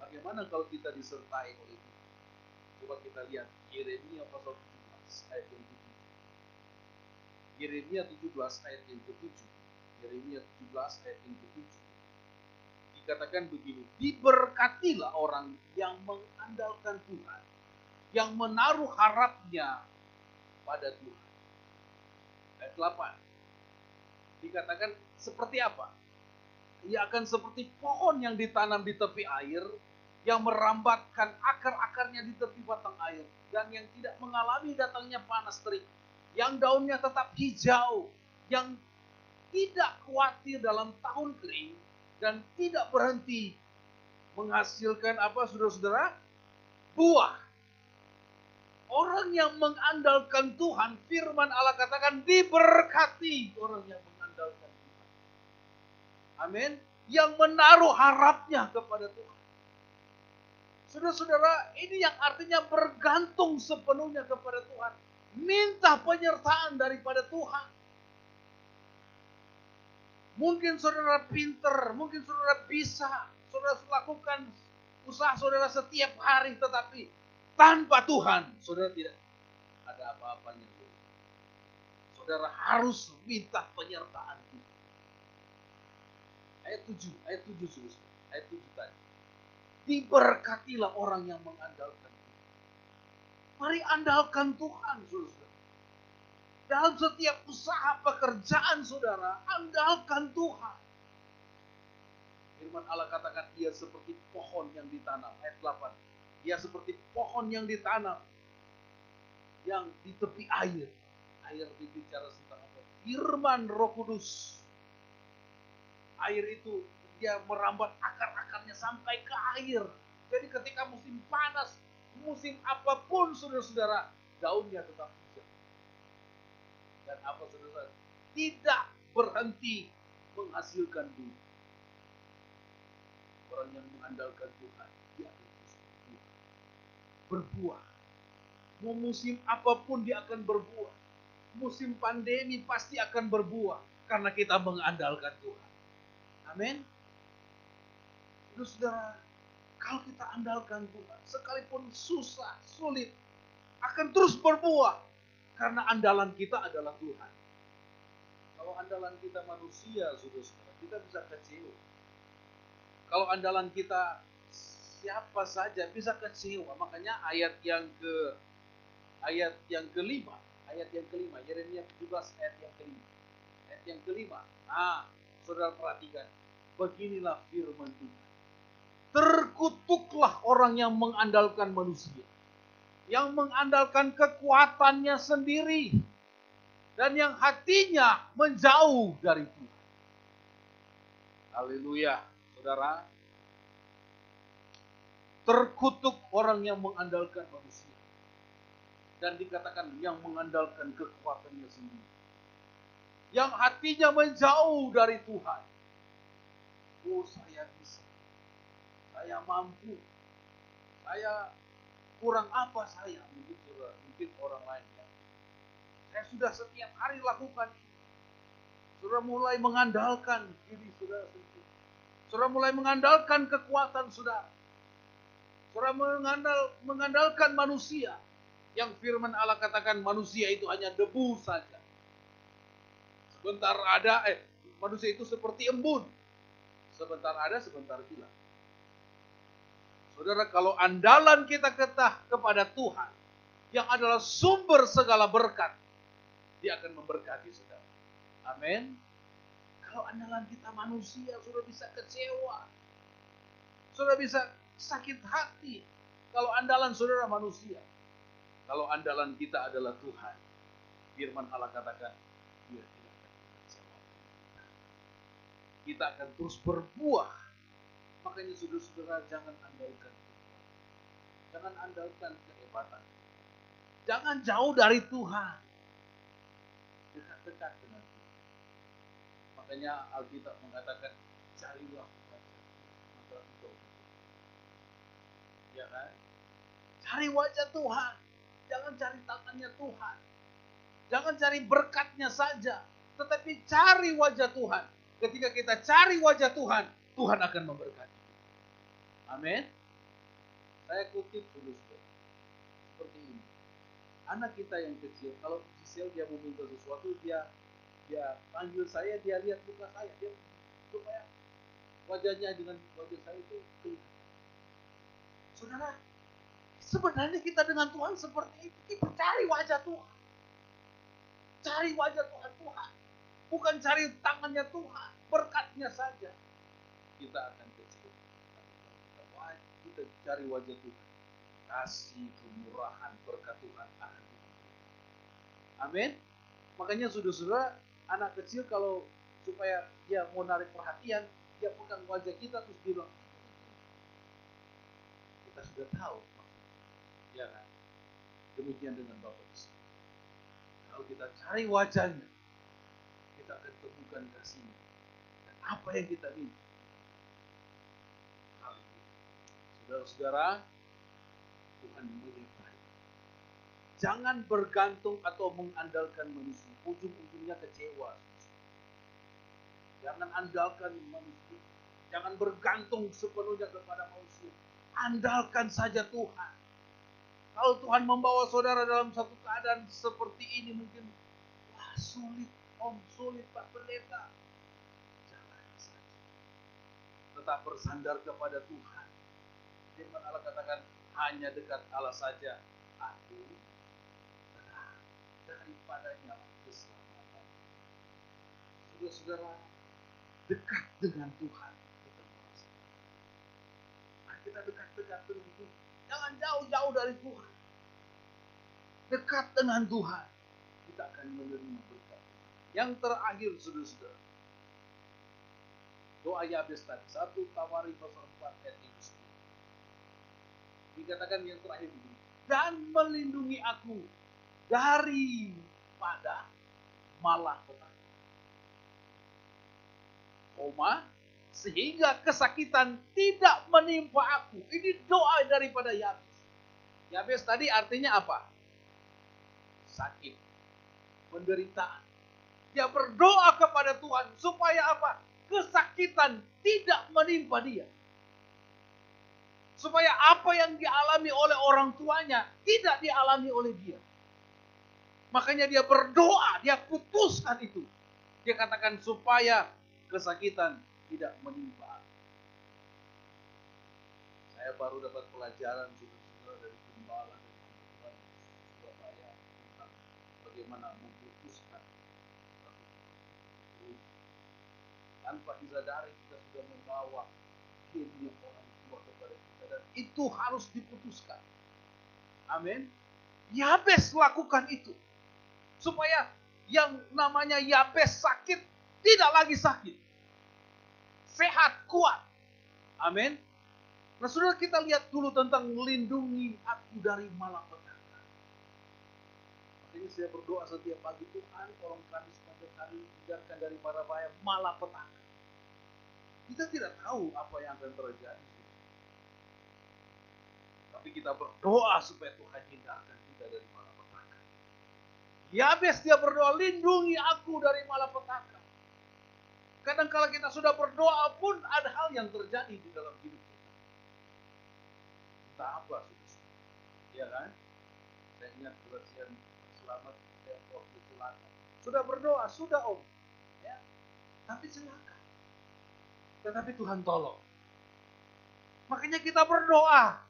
Bagaimana kalau kita disertai oleh Tuhan? Coba kita lihat Yeremia pasal 17 ayat yang ke-7. Yeremia 17 ayat yang ke-7. Yeremia 17 ayat yang ke-7. Dikatakan begini, diberkatilah orang yang mengandalkan Tuhan, yang menaruh harapnya pada Tuhan. Ayat 8. Dikatakan seperti apa? Ia akan seperti pohon yang ditanam di tepi air, yang merambatkan akar-akarnya di tepi batang air, dan yang tidak mengalami datangnya panas terik, yang daunnya tetap hijau, yang tidak khawatir dalam tahun kering, dan tidak berhenti menghasilkan apa, saudara-saudara? Buah. Orang yang mengandalkan Tuhan, firman Allah katakan diberkati orang yang mengandalkan Tuhan. Amin. Yang menaruh harapnya kepada Tuhan. Saudara-saudara, ini yang artinya bergantung sepenuhnya kepada Tuhan. Minta penyertaan daripada Tuhan. Mungkin saudara pinter, mungkin saudara bisa, saudara lakukan usaha saudara setiap hari, tetapi tanpa Tuhan, saudara tidak ada apa-apanya. Saudara harus minta penyertaan Tuhan. Ayat 7 saudara. Ayat 7 tadi. Diberkatilah orang yang mengandalkan Tuhan. Mari andalkan Tuhan, saudara. Dalam setiap usaha pekerjaan saudara, andalkan Tuhan. Firman Allah katakan, ia seperti pohon yang ditanam. Ayat 8. Ia seperti pohon yang ditanam, yang di tepi air. Air berbicara tentang apa? Firman Roh Kudus. Air itu, dia merambat akar-akarnya sampai ke air. Jadi ketika musim panas, musim apapun saudara-saudara, daunnya tetap hijau. Dan apa saudara? Tidak berhenti menghasilkan buah. Orang yang mengandalkan Tuhan, dia akan berbuah. Mau musim apapun dia akan berbuah. Musim pandemi pasti akan berbuah karena kita mengandalkan Tuhan. Amin. Saudara, kalau kita andalkan Tuhan, sekalipun susah, sulit, akan terus berbuah karena andalan kita adalah Tuhan. Kalau andalan kita manusia, saudara, kita bisa kecewa. Kalau andalan kita siapa saja bisa kecewa. Makanya ayat yang kelima, Yeremia 17 ayat yang kelima. Ayat yang kelima. Nah, saudara perhatikan. Beginilah firman Tuhan. Terkutuklah orang yang mengandalkan manusia, yang mengandalkan kekuatannya sendiri, dan yang hatinya menjauh dari Tuhan. Haleluya, saudara. Terkutuk orang yang mengandalkan manusia, dan dikatakan yang mengandalkan kekuatannya sendiri, yang hatinya menjauh dari Tuhan. Oh, saya bisa, saya mampu, saya kurang apa saya, mungkin orang lain ya. Saya sudah setiap hari lakukan ini. Saudara mulai mengandalkan diri saudara sendiri. Saudara mulai mengandalkan kekuatan saudara. Saudara mengandalkan manusia. Yang firman Allah katakan manusia itu hanya debu saja. Sebentar ada, manusia itu seperti embun. Sebentar ada, sebentar hilang. Saudara, kalau andalan kita kepada Tuhan, yang adalah sumber segala berkat, Dia akan memberkati saudara. Amin. Kalau andalan kita manusia, sudah bisa kecewa. Sudah bisa sakit hati. Kalau andalan saudara manusia. Kalau andalan kita adalah Tuhan, firman Allah katakan, Dia tidak akan mengecewakan kita. Kita akan terus berbuah. Makanya saudara-saudara jangan andalkan Tuhan. Jangan andalkan kehebatan. Jangan jauh dari Tuhan. Dekat-dekat dengan Tuhan. Makanya Alkitab mengatakan, carilah wajah maka engkau hidup. Ya kan? Cari wajah Tuhan. Jangan cari tangannya Tuhan. Jangan cari berkatnya saja. Tetapi cari wajah Tuhan. Ketika kita cari wajah Tuhan, Tuhan akan memberkati. Amin. Saya kutip dulu seperti ini. Anak kita yang kecil, kalau Gisel dia mau minta sesuatu, dia panggil saya, dia lihat muka saya, dia supaya wajahnya dengan wajah saya itu kelihatan. Saudara, sebenarnya kita dengan Tuhan seperti itu. Kita cari wajah Tuhan. Cari wajah Tuhan. Bukan cari tangannya Tuhan. Berkatnya saja. Kita akan kecil. Kita cari wajah Tuhan. Kasih, kemurahan, berkat Tuhan akan diberikan. Amin. Makanya saudara-saudara, anak kecil kalau supaya dia mau narik perhatian, dia pegang wajah kita terus dia bilang, kita sudah tahu. Ya kan? Demikian dengan Bapak Yesus. Kalau kita cari wajahnya, kita akan temukan kasihnya. Dan apa yang kita minta? Saudara-saudara, Tuhan menyertai. Jangan bergantung atau mengandalkan manusia. Ujung-ujungnya kecewa. Jangan andalkan manusia. Jangan bergantung sepenuhnya kepada manusia. Andalkan saja Tuhan. Kalau Tuhan membawa saudara dalam satu keadaan seperti ini mungkin, wah sulit, sulit Pak Pendeta. Jangan saja. Tetap bersandar kepada Tuhan. Firman Allah katakan, hanya dekat Allah saja aku tenang, daripadanya keselamatan. Saudara-saudara, dekat dengan Tuhan kita merasakan. Mari kita dekat-dekat dengan Tuhan. Jangan jauh-jauh dari Tuhan. Dekat dengan Tuhan, kita akan menerima berkat. Yang terakhir, saudara-saudara, doa Yabes tadi, 1 Tawarik pasal 4 ayat 10. Dikatakan yang terakhir begini, dan melindungi aku daripada malapetaka. Sehingga kesakitan tidak menimpa aku. Ini doa daripada Yabes. Yabes tadi artinya apa? Sakit, penderitaan. Dia berdoa kepada Tuhan supaya apa? Kesakitan tidak menimpa dia. Supaya apa yang dialami oleh orang tuanya tidak dialami oleh dia. Makanya dia berdoa, dia putuskan itu. Dia katakan supaya kesakitan tidak menimpa. Saya baru dapat pelajaran saudara dari gembala dan teman-teman Surabaya tentang bagaimana memutuskan. Tanpa disadari kita sudah membawa diri orang tua kepada kita dan itu harus diputuskan. Amin. Yabes lakukan itu supaya yang namanya Yabes sakit tidak lagi sakit. Sehat, kuat. Amin. Nah, saudara, kita lihat dulu tentang melindungi aku dari malapetaka. Makanya saya berdoa setiap pagi, Tuhan, tolong kami sepanjang hari hindarkan dari para bahaya malapetaka. Kita tidak tahu apa yang akan terjadi. Tapi kita berdoa supaya Tuhan hindarkan kita dari malapetaka. Yabes dia berdoa, lindungi aku dari malapetaka. Kadang-kala kita sudah berdoa pun ada hal yang terjadi di dalam hidup kita. Entah apa, ya kan? Saya ingat kebersihan selamat waktu celaka. Sudah berdoa, sudah Om. Ya. Tapi celaka. Tetapi Tuhan tolong. Makanya kita berdoa.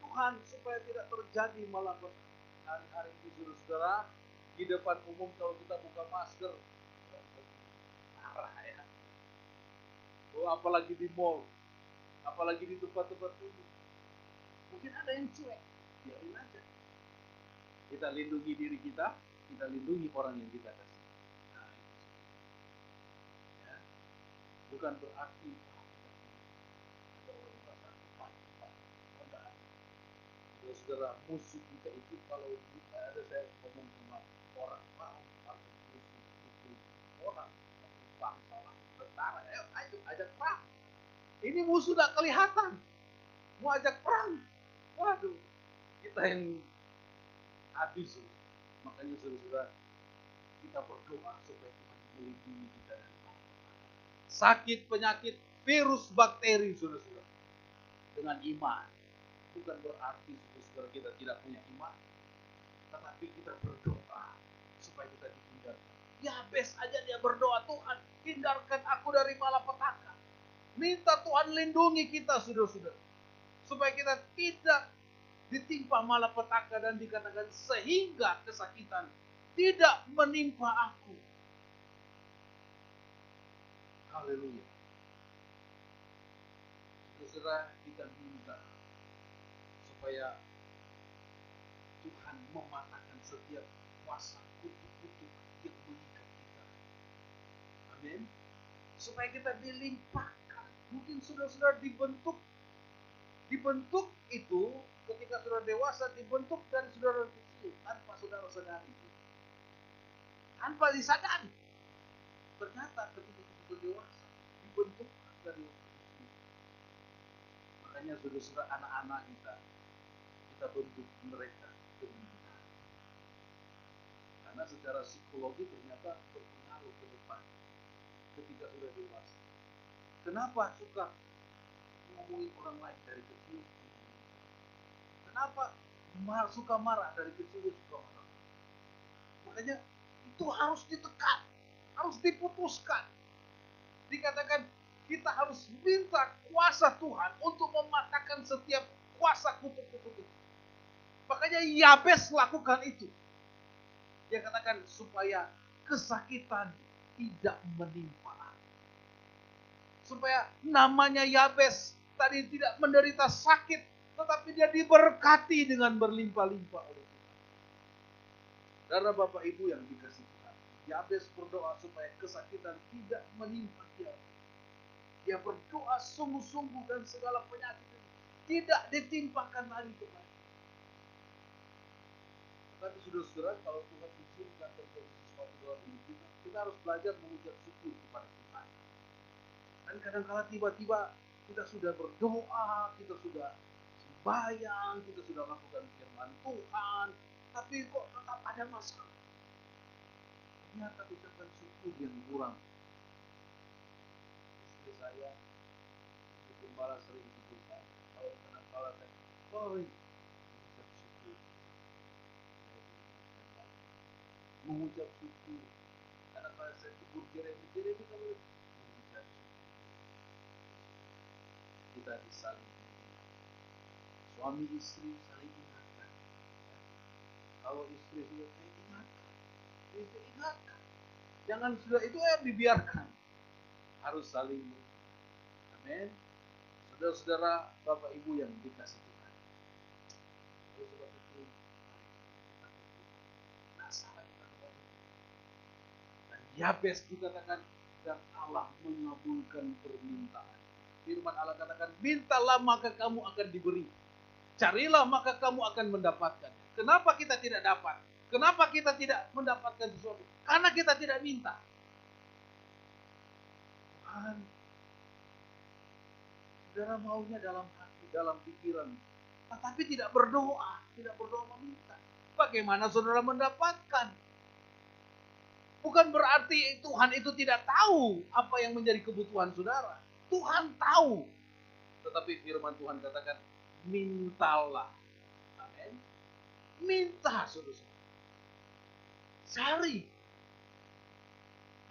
Tuhan supaya tidak terjadi malapetaka. Hari-hari ini saudara-saudara, di depan umum kalau kita buka masker, parah ya. Oh, apalagi di mall, apalagi di tempat-tempat umum. Mungkin ada yang cuek, biarin aja. Kita lindungi diri kita lindungi orang yang kita kasih. Nah, itu. Ya. Bukan berarti ada orang merasa saudara, musuh kita itu kalau ada saya ngomong sama orang mau musuh itu orang bangsa lah tentara, ayo ajak perang. Ini musuh tidak kelihatan, mau ajak perang. Waduh, kita yang habis. Makanya saudara, kita berdoa supaya Tuhan melindungi kita dari sakit, penyakit, virus, bakteri, saudara. Dengan iman. Bukan berarti saudara kita tidak punya iman, tetapi kita berdoa supaya kita dihindarkan. Yabes aja dia berdoa, Tuhan hindarkan aku dari malapetaka. Minta Tuhan lindungi kita, saudara-saudara, supaya kita tidak ditimpa malapetaka, dan dikatakan sehingga kesakitan tidak menimpa aku. Haleluya. Saudara, kita minta supaya Tuhan mematahkan setiap kuasa kutuk-kutuk yang mengikat kita. Amin. Supaya kita dilimpahkan. Mungkin saudara-saudara dibentuk itu ketika saudara dewasa, dibentuk dari saudara kecil tanpa saudara sadari, tanpa disadari. Ternyata ketika kita sudah dewasa dibentuk dari waktu kecil. Makanya saudara-saudara, anak-anak kita bentuk mereka demikian. Karena secara psikologi ternyata berpengaruh ke depan ketika sudah dewasa. Kenapa suka ngomongin orang lain dari kecil? Kenapa suka marah dari kecil? Suka marah. Makanya itu harus ditekan, harus diputuskan. Dikatakan kita harus minta kuasa Tuhan untuk mematahkan setiap kuasa kutuk-kutuk itu. Makanya Yabes lakukan itu. Dia katakan supaya kesakitan tidak menimpa. Supaya namanya Yabes tadi tidak menderita sakit, tetapi dia diberkati dengan berlimpah-limpah oleh Tuhan. Karena Bapak Ibu yang dikasih Tuhan, Yabes berdoa supaya kesakitan tidak menimpa dia. Dia berdoa sungguh-sungguh dan segala penyakit itu tidak ditimpakan lagi kepada. Tapi saudara-saudara, kalau Tuhan izinkan terjadi sesuatu dalam hidup kita harus belajar mengucap syukur kepada Tuhan. Dan kadang-kala tiba-tiba kita sudah berdoa, kita sudah sembahyang, kita sudah lakukan firman Tuhan, tapi kok tetap ada masalah. Ternyata ucapan syukur yang kurang. Istri saya, istri gembala sering ikut saya. Kalau kadang-kala saya, mengucap syukur. Mengucap syukur. Kadang-kala saya tegur Jeremy kalau mengucap syukur. Kita disaling. Suami istri saling ingatkan. Kalau istri sudah ingatkan, istri ingatkan. Jangan sudah itu dibiarkan. Harus saling. Amin. Saudara-saudara, Bapak Ibu yang dikasih Tuhan. Oleh sebab itu, nasara kita kepada Tuhan. Dan Yabes dikatakan, dan Allah mengabulkan permintaan. Firman Allah katakan, mintalah maka kamu akan diberi. Carilah maka kamu akan mendapatkan. Kenapa kita tidak dapat? Kenapa kita tidak mendapatkan sesuatu? Karena kita tidak minta. Tuhan, saudara maunya dalam hati, dalam pikiran, tetapi tidak berdoa meminta. Bagaimana saudara mendapatkan? Bukan berarti Tuhan itu tidak tahu apa yang menjadi kebutuhan saudara. Tuhan tahu. Tetapi firman Tuhan katakan, mintalah. Amin. Minta, saudara. Cari.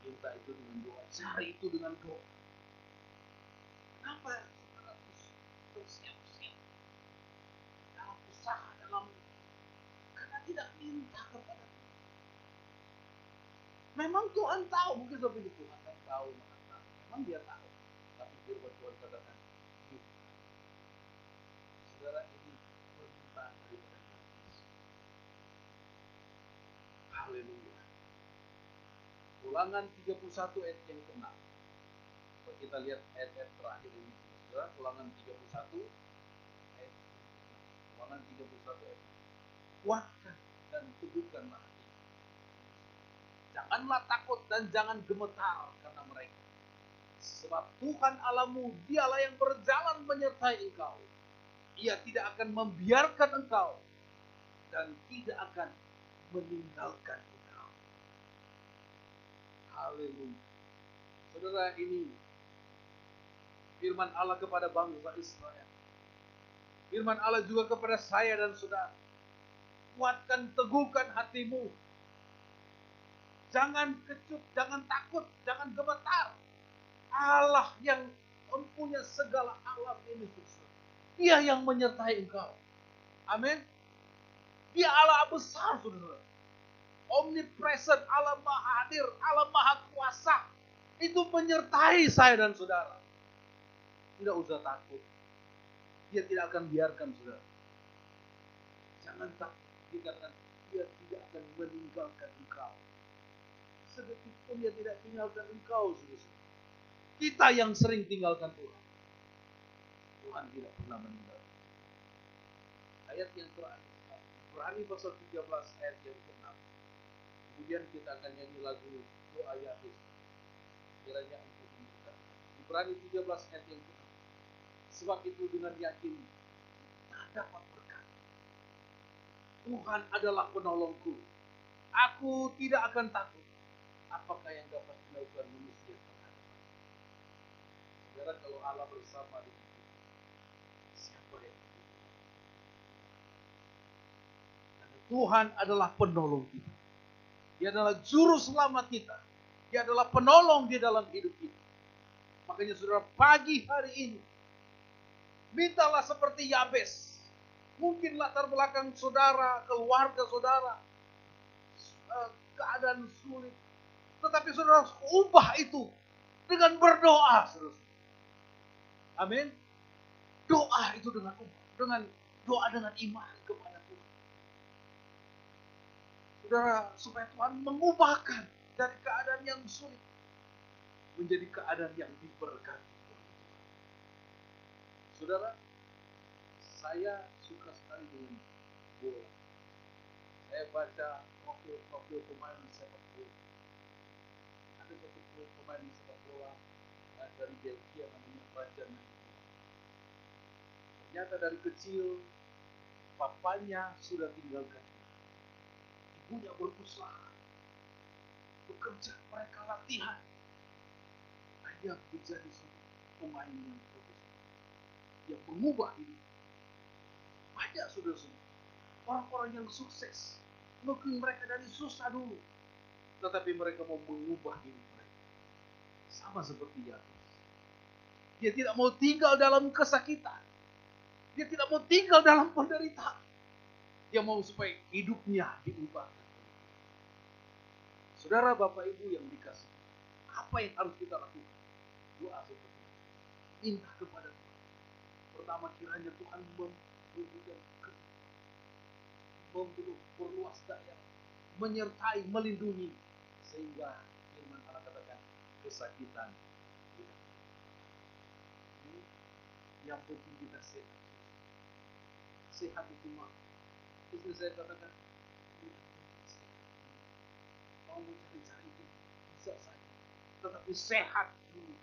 Minta itu dengan doa. Cari itu dengan doa. Kenapa saudara bersiap-siap dalam usaha, karena tidak minta kepada Tuhan. Memang Tuhan tahu, mungkin seperti itu. Tuhan kan tahu, memang dia tahu. Tapi firman Tuhan katakan, saudara, ini permintaan daripada Yesus. Haleluya. Ulangan 31 ayat yang ke-6. Kalau kita lihat ayat-ayat terakhir ini, saudara, Ulangan 31 ayat 6. Ulangan 31 ayat 6. Kuatkan dan teguhkanlah hati. Janganlah takut dan jangan gemetar karena mereka. Sebab Tuhan Allahmu, dialah yang berjalan menyertai engkau. Ia tidak akan membiarkan engkau dan tidak akan meninggalkan engkau. Haleluya. Saudara, ini firman Allah kepada bangsa Israel. Firman Allah juga kepada saya dan saudara. Kuatkan, teguhkan hatimu. Jangan kecut, jangan takut, jangan gemetar. Allah yang mempunyai segala alam ini, Dia yang menyertai engkau. Amin. Dia Allah besar, saudara. Omnipresent, Allah Maha Hadir, Allah Maha Kuasa. Itu menyertai saya dan saudara. Tidak usah takut. Dia tidak akan biarkan, saudara. Jangan takut. Dikatakan, dia tidak akan meninggalkan engkau. Sedetik pun dia tidak tinggalkan engkau, saudara. Kita yang sering tinggalkan Tuhan. Tuhan tidak pernah meninggalkan. Ayat yang terakhir, Ibrani pasal 13 ayat yang ke-6. Kemudian kita akan nyanyi lagu doa Yahweh. Kiranya engkau dimudahkan. Ibrani 13 ayat yang ke-6. Sebab itu dengan yakin kita dapat berkata, Tuhan adalah penolongku. Aku tidak akan takut. Apakah yang dapat dilakukan manusia terhadap aku? Saudara, kalau Allah bersama dengan kita, siapa yang begitu? Karena Tuhan adalah penolong kita. Dia adalah juru selamat kita. Dia adalah penolong di dalam hidup kita. Makanya saudara, pagi hari ini, mintalah seperti Yabes. Mungkin latar belakang saudara, keluarga saudara, keadaan sulit. Tetapi saudara ubah itu dengan berdoa, saudara. Amin. Doa itu dengan doa dengan iman kepada Tuhan. Saudara, supaya Tuhan mengubahkan dari keadaan yang sulit menjadi keadaan yang diberkati. Saudara, saya suka sekali dengan bola. Saya baca profil pemain sepak bola. Ada satu pemain sepak bola dari Belgia namanya Raja Nani. Ternyata dari kecil papanya sudah tinggalkan. Ibunya berusaha, bekerja, mereka latihan. Dia menjadi pemain yang profesional, yang mengubah hidup. Banyak saudara-saudara, orang-orang yang sukses, mungkin mereka dari susah dulu, tetapi mereka mau mengubah hidup mereka. Sama seperti Yakub. Dia tidak mau tinggal dalam kesakitan. Dia tidak mau tinggal dalam penderitaan. Dia mau supaya hidupnya diubahkan. Saudara, Bapak, Ibu yang dikasihi, apa yang harus kita lakukan? Doa seperti ini. Minta kepada Tuhan. Pertama, kiranya Tuhan memperluas daya, menyertai, melindungi, sehingga firman Allah katakan kesakitan tidak. Yang penting kita sehat. Sehat itu mah. Istri saya katakan, mau cari-cari itu bisa saja, tetapi sehat dulu.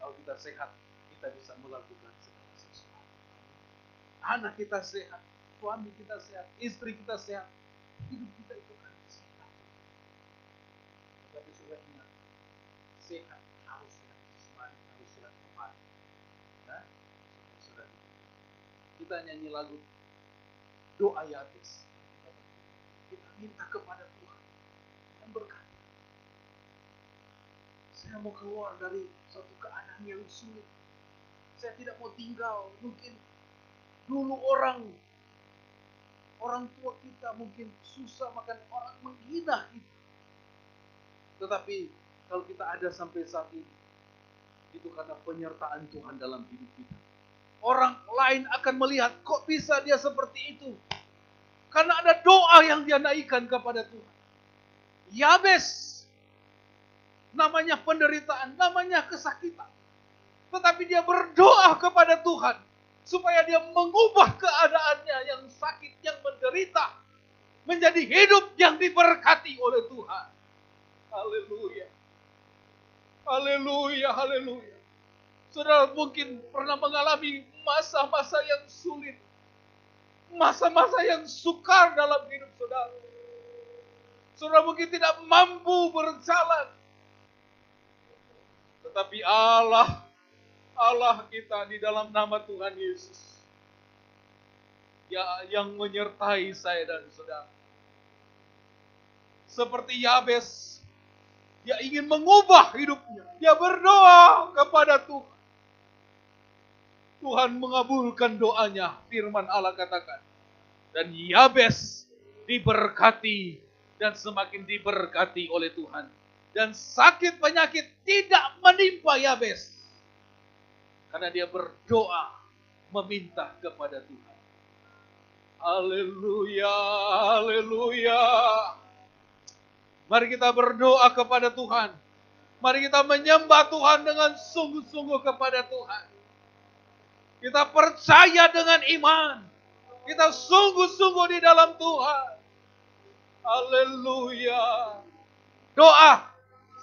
Kalau kita sehat, kita bisa melakukan segala sesuatu. Anak kita sehat, suami kita sehat, istri kita sehat, hidup kita itu kan sehat. Tetapi sudah ingat, sehat harus sehat jasmani, harus sehat rohani. Nah, sudah kita nyanyi lagu doa Yabes. Kita minta kepada Tuhan. Dan berkata, saya mau keluar dari suatu keadaan yang sulit. Saya tidak mau tinggal. Mungkin dulu orang tua kita mungkin susah makan, orang menghina kita. Tetapi kalau kita ada sampai saat ini, itu karena penyertaan Tuhan dalam hidup kita. Orang lain akan melihat, kok bisa dia seperti itu? Karena ada doa yang dia naikkan kepada Tuhan. Yabes, namanya penderitaan, namanya kesakitan. Tetapi dia berdoa kepada Tuhan, supaya dia mengubah keadaannya yang sakit, yang menderita, menjadi hidup yang diberkati oleh Tuhan. Haleluya. Haleluya, haleluya. Saudara mungkin pernah mengalami masa-masa yang sulit. Masa-masa yang sukar dalam hidup saudara. Saudara mungkin tidak mampu berjalan. Tetapi Allah kita di dalam nama Tuhan Yesus, yang menyertai saya dan saudara. Seperti Yabes, dia ingin mengubah hidupnya. Dia berdoa kepada Tuhan. Tuhan mengabulkan doanya. Firman Allah katakan. Dan Yabes diberkati dan semakin diberkati oleh Tuhan. Dan sakit penyakit tidak menimpa Yabes. Karena dia berdoa meminta kepada Tuhan. Haleluya, haleluya. Mari kita berdoa kepada Tuhan. Mari kita menyembah Tuhan dengan sungguh-sungguh kepada Tuhan. Kita percaya dengan iman. Kita sungguh-sungguh di dalam Tuhan. Haleluya. Doa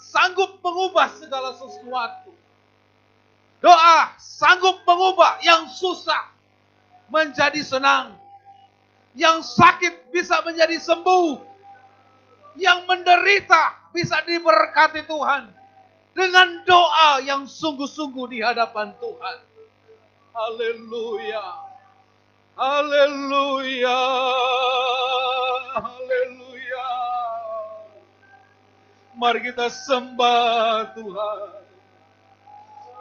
sanggup mengubah segala sesuatu. Doa sanggup mengubah yang susah menjadi senang. Yang sakit bisa menjadi sembuh. Yang menderita bisa diberkati Tuhan. Dengan doa yang sungguh-sungguh di hadapan Tuhan. Haleluya. Haleluya. Haleluya. Mari kita sembah Tuhan.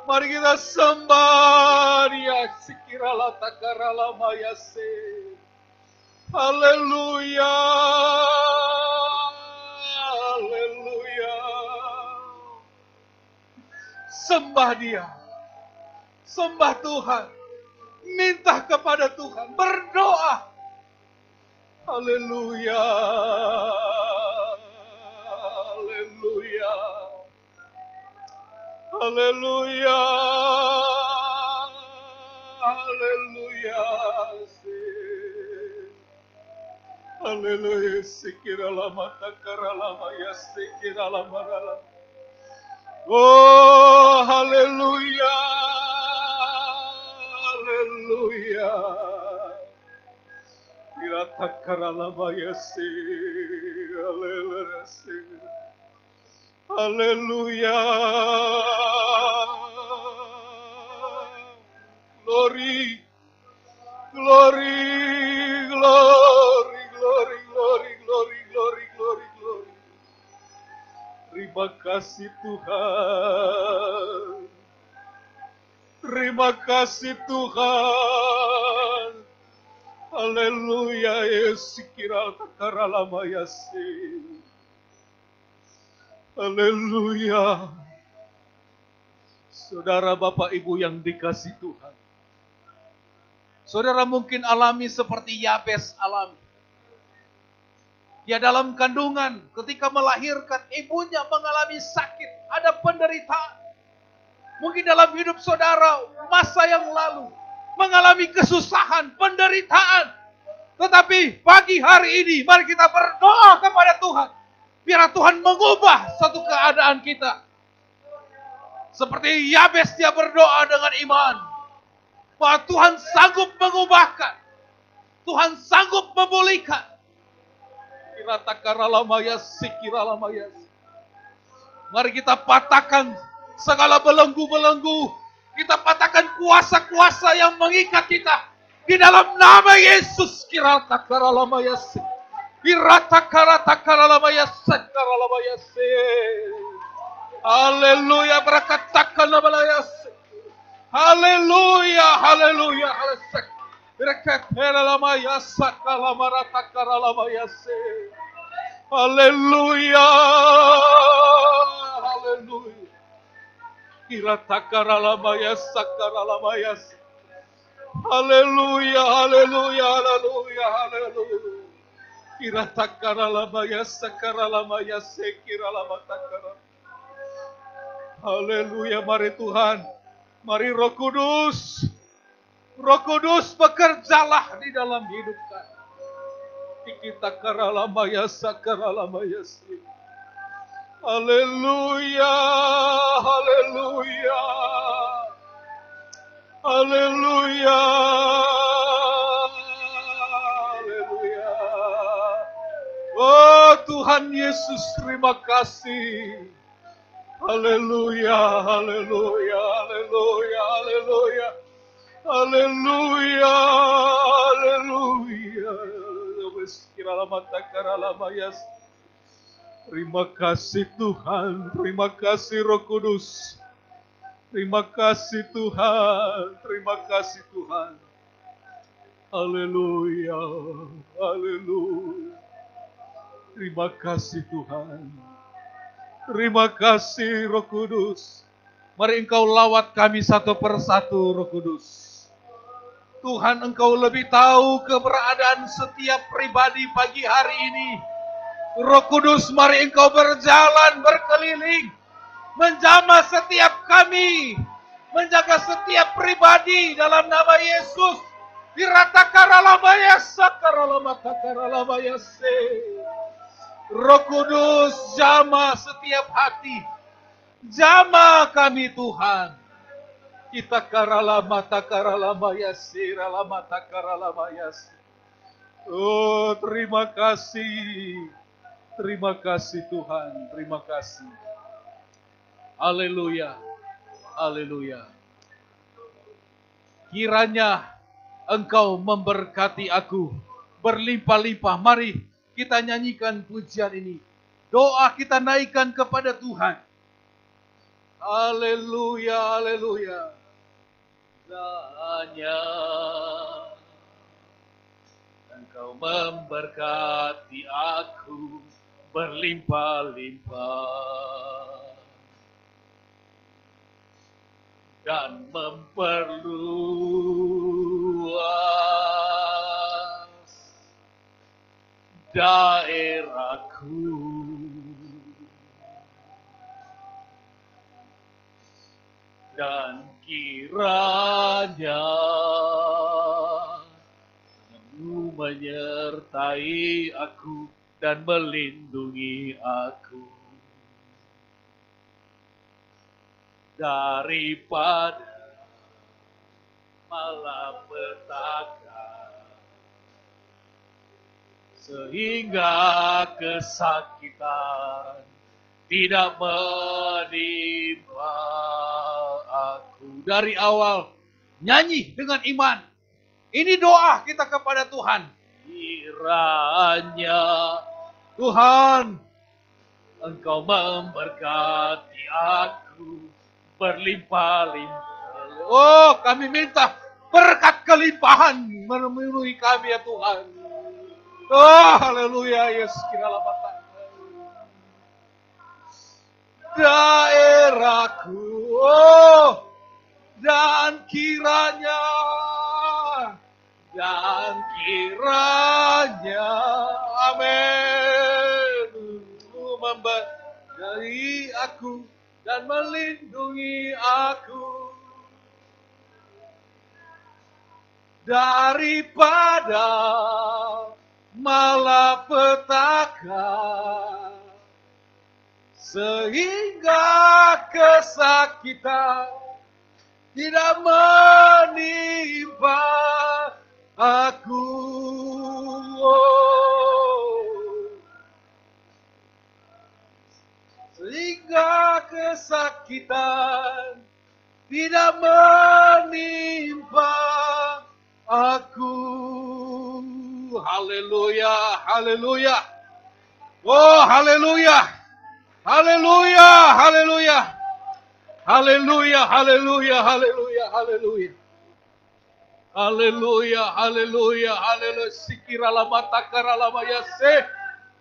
Mari kita sembah Dia. Sikirala takarala mayase. Haleluya. Haleluya. Sembah Dia. Sembah Tuhan. Minta kepada Tuhan. Berdoa. Haleluya. Haleluya. Haleluya. Haleluya. Haleluya. Sikira lama takara lama ya sikira lama lama. Oh, haleluya. Haleluya. Kira takara lama ya si. Haleluya. Haleluya. Glory. Glory. Glory. Glory. Glory. Glory. Glory. Glory. Glory. Terima kasih Tuhan. Terima kasih Tuhan. Haleluya. Yesikira takara lama yasi. Haleluya. Saudara Bapak Ibu yang dikasih Tuhan. Saudara mungkin alami seperti Yabes alami. Dia dalam kandungan ketika melahirkan ibunya mengalami sakit. Ada penderitaan. Mungkin dalam hidup saudara masa yang lalu mengalami kesusahan, penderitaan. Tetapi pagi hari ini mari kita berdoa kepada Tuhan. Biar Tuhan mengubah satu keadaan kita. Seperti Yabes dia berdoa dengan iman. Bahwa Tuhan sanggup mengubahkan. Tuhan sanggup memulihkan. Mari kita patahkan segala belenggu-belenggu. Kita patahkan kuasa-kuasa yang mengikat kita. Di dalam nama Yesus kirata karalamayase. Kirata karata karalamayase karalamayase. Haleluya berakatakan namayase. Haleluya, haleluya, haleluya. Berakatalamayasa kalamarata karalamayase. Haleluya, haleluya. Kirata karalamayasa karalamayase. Haleluya, haleluya, haleluya, haleluya. Kiratakaralamaya sakaralamaya sekiralabatakara. Haleluya, mari Tuhan. Mari Roh Kudus. Roh Kudus bekerjalah di dalam hidup kami. Kita karalamaya sakaralamaya sek. Haleluya, haleluya. Haleluya. Haleluya. Oh Tuhan Yesus, terima kasih. Haleluya, haleluya, haleluya, haleluya. Haleluya, haleluya. Terima kasih Tuhan, terima kasih Roh Kudus. Terima kasih Tuhan, terima kasih Tuhan. Haleluya, haleluya. Terima kasih Tuhan. Terima kasih Roh Kudus. Mari Engkau lawat kami satu persatu Roh Kudus. Tuhan, Engkau lebih tahu keberadaan setiap pribadi pagi hari ini. Roh Kudus, mari Engkau berjalan berkeliling, menjamah setiap kami, menjaga setiap pribadi dalam nama Yesus. Roh Kudus, jamah setiap hati, jamah kami Tuhan. Kita karalamata karalamayasi, ralamata karalamayasi. Oh, terima kasih. Terima kasih Tuhan, terima kasih. Haleluya, haleluya. Kiranya Engkau memberkati aku berlimpah-limpah. Mari kita nyanyikan pujian ini. Doa kita naikkan kepada Tuhan. Haleluya, haleluya. Kiranya Engkau memberkati aku berlimpah-limpah dan memperluas daerahku, dan kiranya Engkau menyertai aku dan melindungi aku daripada malapetaka, sehingga kesakitan tidak menimpa aku. Dari awal nyanyi dengan iman. Ini doa kita kepada Tuhan. Kiranya Tuhan, Engkau memberkati aku berlimpah-limpah. Oh, kami minta berkat kelimpahan memenuhi kami ya Tuhan. Oh, haleluya, Yesus kiralah mata. Daerahku, oh, dan kiranya amin, memberkati aku dan melindungi aku daripada malapetaka, sehingga kesakitan tidak menimpa aku. Sehingga kesakitan tidak menimpa Aku, haleluya, haleluya. Oh, haleluya, haleluya, haleluya. Haleluya, haleluya, haleluya, haleluya. Haleluya, haleluya, haleluya. Sikira lama takara lama yase.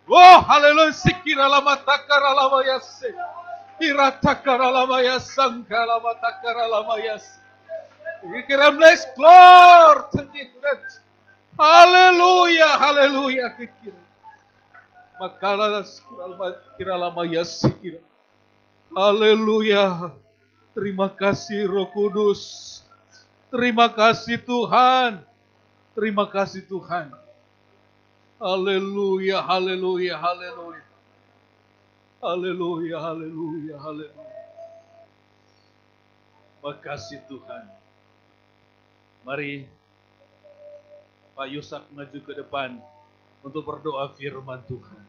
Oh, haleluya, sikira lama takara lama yase. Kira takara lama yasangka lama takara lama yase. Kira bless Lord. Haleluya, haleluya, kira. Makala kira lama yase kira. Haleluya. Terima kasih Roh Kudus. Terima kasih Tuhan. Terima kasih Tuhan. Haleluya, haleluya, haleluya. Haleluya, haleluya, haleluya. Terima kasih Tuhan. Mari Pak Yusak maju ke depan untuk berdoa firman Tuhan.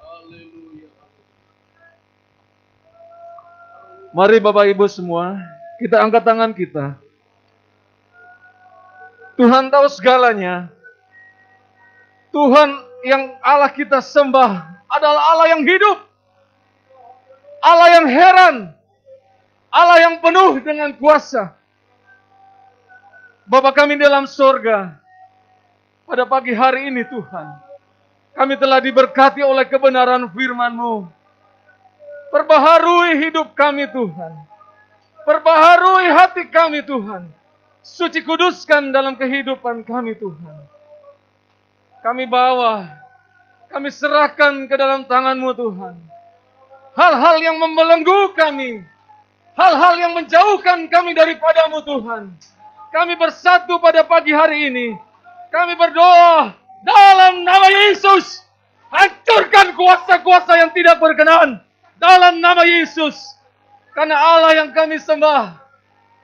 Haleluya. Mari Bapak Ibu semua, kita angkat tangan kita. Tuhan tahu segalanya. Tuhan yang Allah kita sembah adalah Allah yang hidup. Allah yang heran. Allah yang penuh dengan kuasa. Bapa kami dalam surga, pada pagi hari ini Tuhan, kami telah diberkati oleh kebenaran firman-Mu. Perbaharui hidup kami Tuhan. Perbaharui hati kami Tuhan. Suci kuduskan dalam kehidupan kami Tuhan. Kami bawa, kami serahkan ke dalam tangan-Mu Tuhan. Hal-hal yang membelenggu kami. Hal-hal yang menjauhkan kami daripada-Mu Tuhan. Kami bersatu pada pagi hari ini. Kami berdoa dalam nama Yesus. Hancurkan kuasa-kuasa yang tidak berkenan. Dalam nama Yesus. Karena Allah yang kami sembah,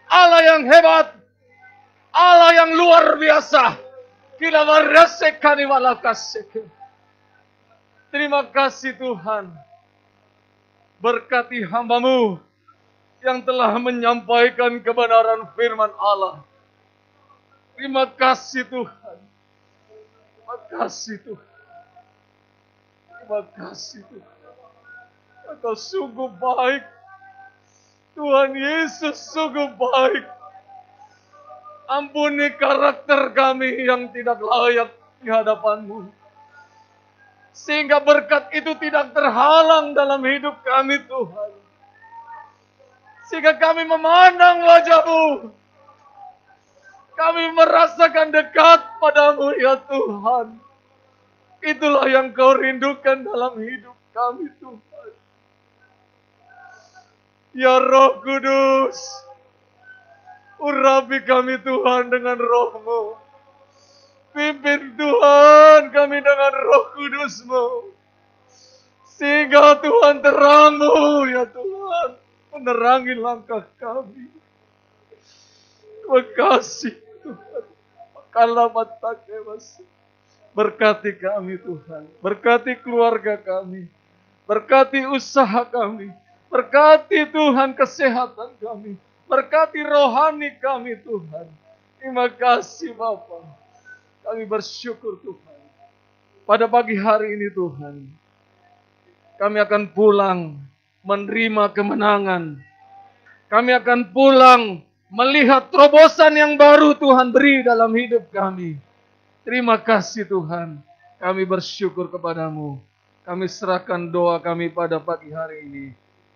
Allah yang hebat, Allah yang luar biasa. Terima kasih Tuhan. Berkati hamba-Mu yang telah menyampaikan kebenaran firman Allah. Terima kasih Tuhan. Terima kasih Tuhan. Terima kasih Tuhan. Engkau sungguh baik. Tuhan Yesus sungguh baik. Ampuni karakter kami yang tidak layak di hadapan-Mu. Sehingga berkat itu tidak terhalang dalam hidup kami Tuhan. Sehingga kami memandang wajah-Mu. Kami merasakan dekat pada-Mu ya Tuhan. Itulah yang Kau rindukan dalam hidup kami Tuhan. Ya Roh Kudus, urapi kami Tuhan dengan Roh-Mu. Pimpin Tuhan kami dengan Roh Kudus-Mu. Sehingga Tuhan terang-Mu ya Tuhan, menerangi langkah kami. Terima kasih Tuhan. Berkati kami Tuhan, berkati keluarga kami, berkati usaha kami. Berkati Tuhan kesehatan kami. Berkati rohani kami Tuhan. Terima kasih Bapa. Kami bersyukur Tuhan. Pada pagi hari ini Tuhan, kami akan pulang menerima kemenangan. Kami akan pulang melihat terobosan yang baru Tuhan beri dalam hidup kami. Terima kasih Tuhan. Kami bersyukur kepadamu. Kami serahkan doa kami pada pagi hari ini.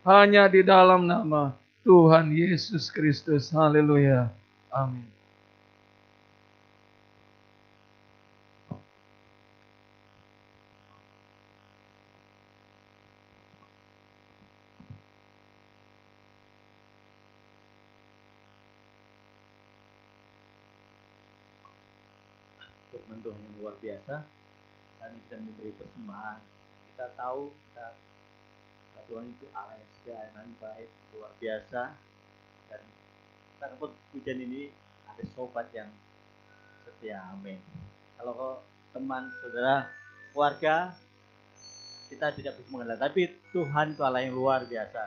Hanya di dalam nama Tuhan Yesus Kristus. Haleluya. Amin. Firman Tuhan yang luar biasa. Dan bisa memberi persembahan. Kita tahu Tuhan itu Allah yang setia dan baik, luar biasa. Dan kita dapat pujian ini ada sobat yang setia, amin. Kalau teman, saudara, keluarga, kita tidak bisa mengenal, tapi Tuhan itu Allah yang luar biasa.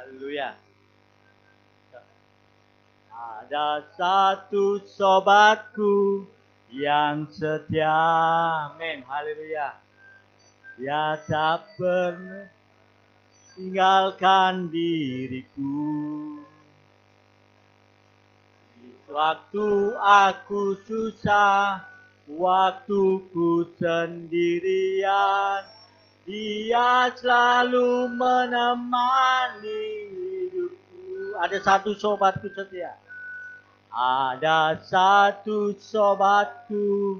Haleluya. Ada satu sobatku yang setia. Amin. Haleluya. Dia tak pernah tinggalkan diriku. Waktu aku susah, waktu ku sendirian, Dia selalu menemani hidupku. Ada satu sobatku setia. Ada satu sobatku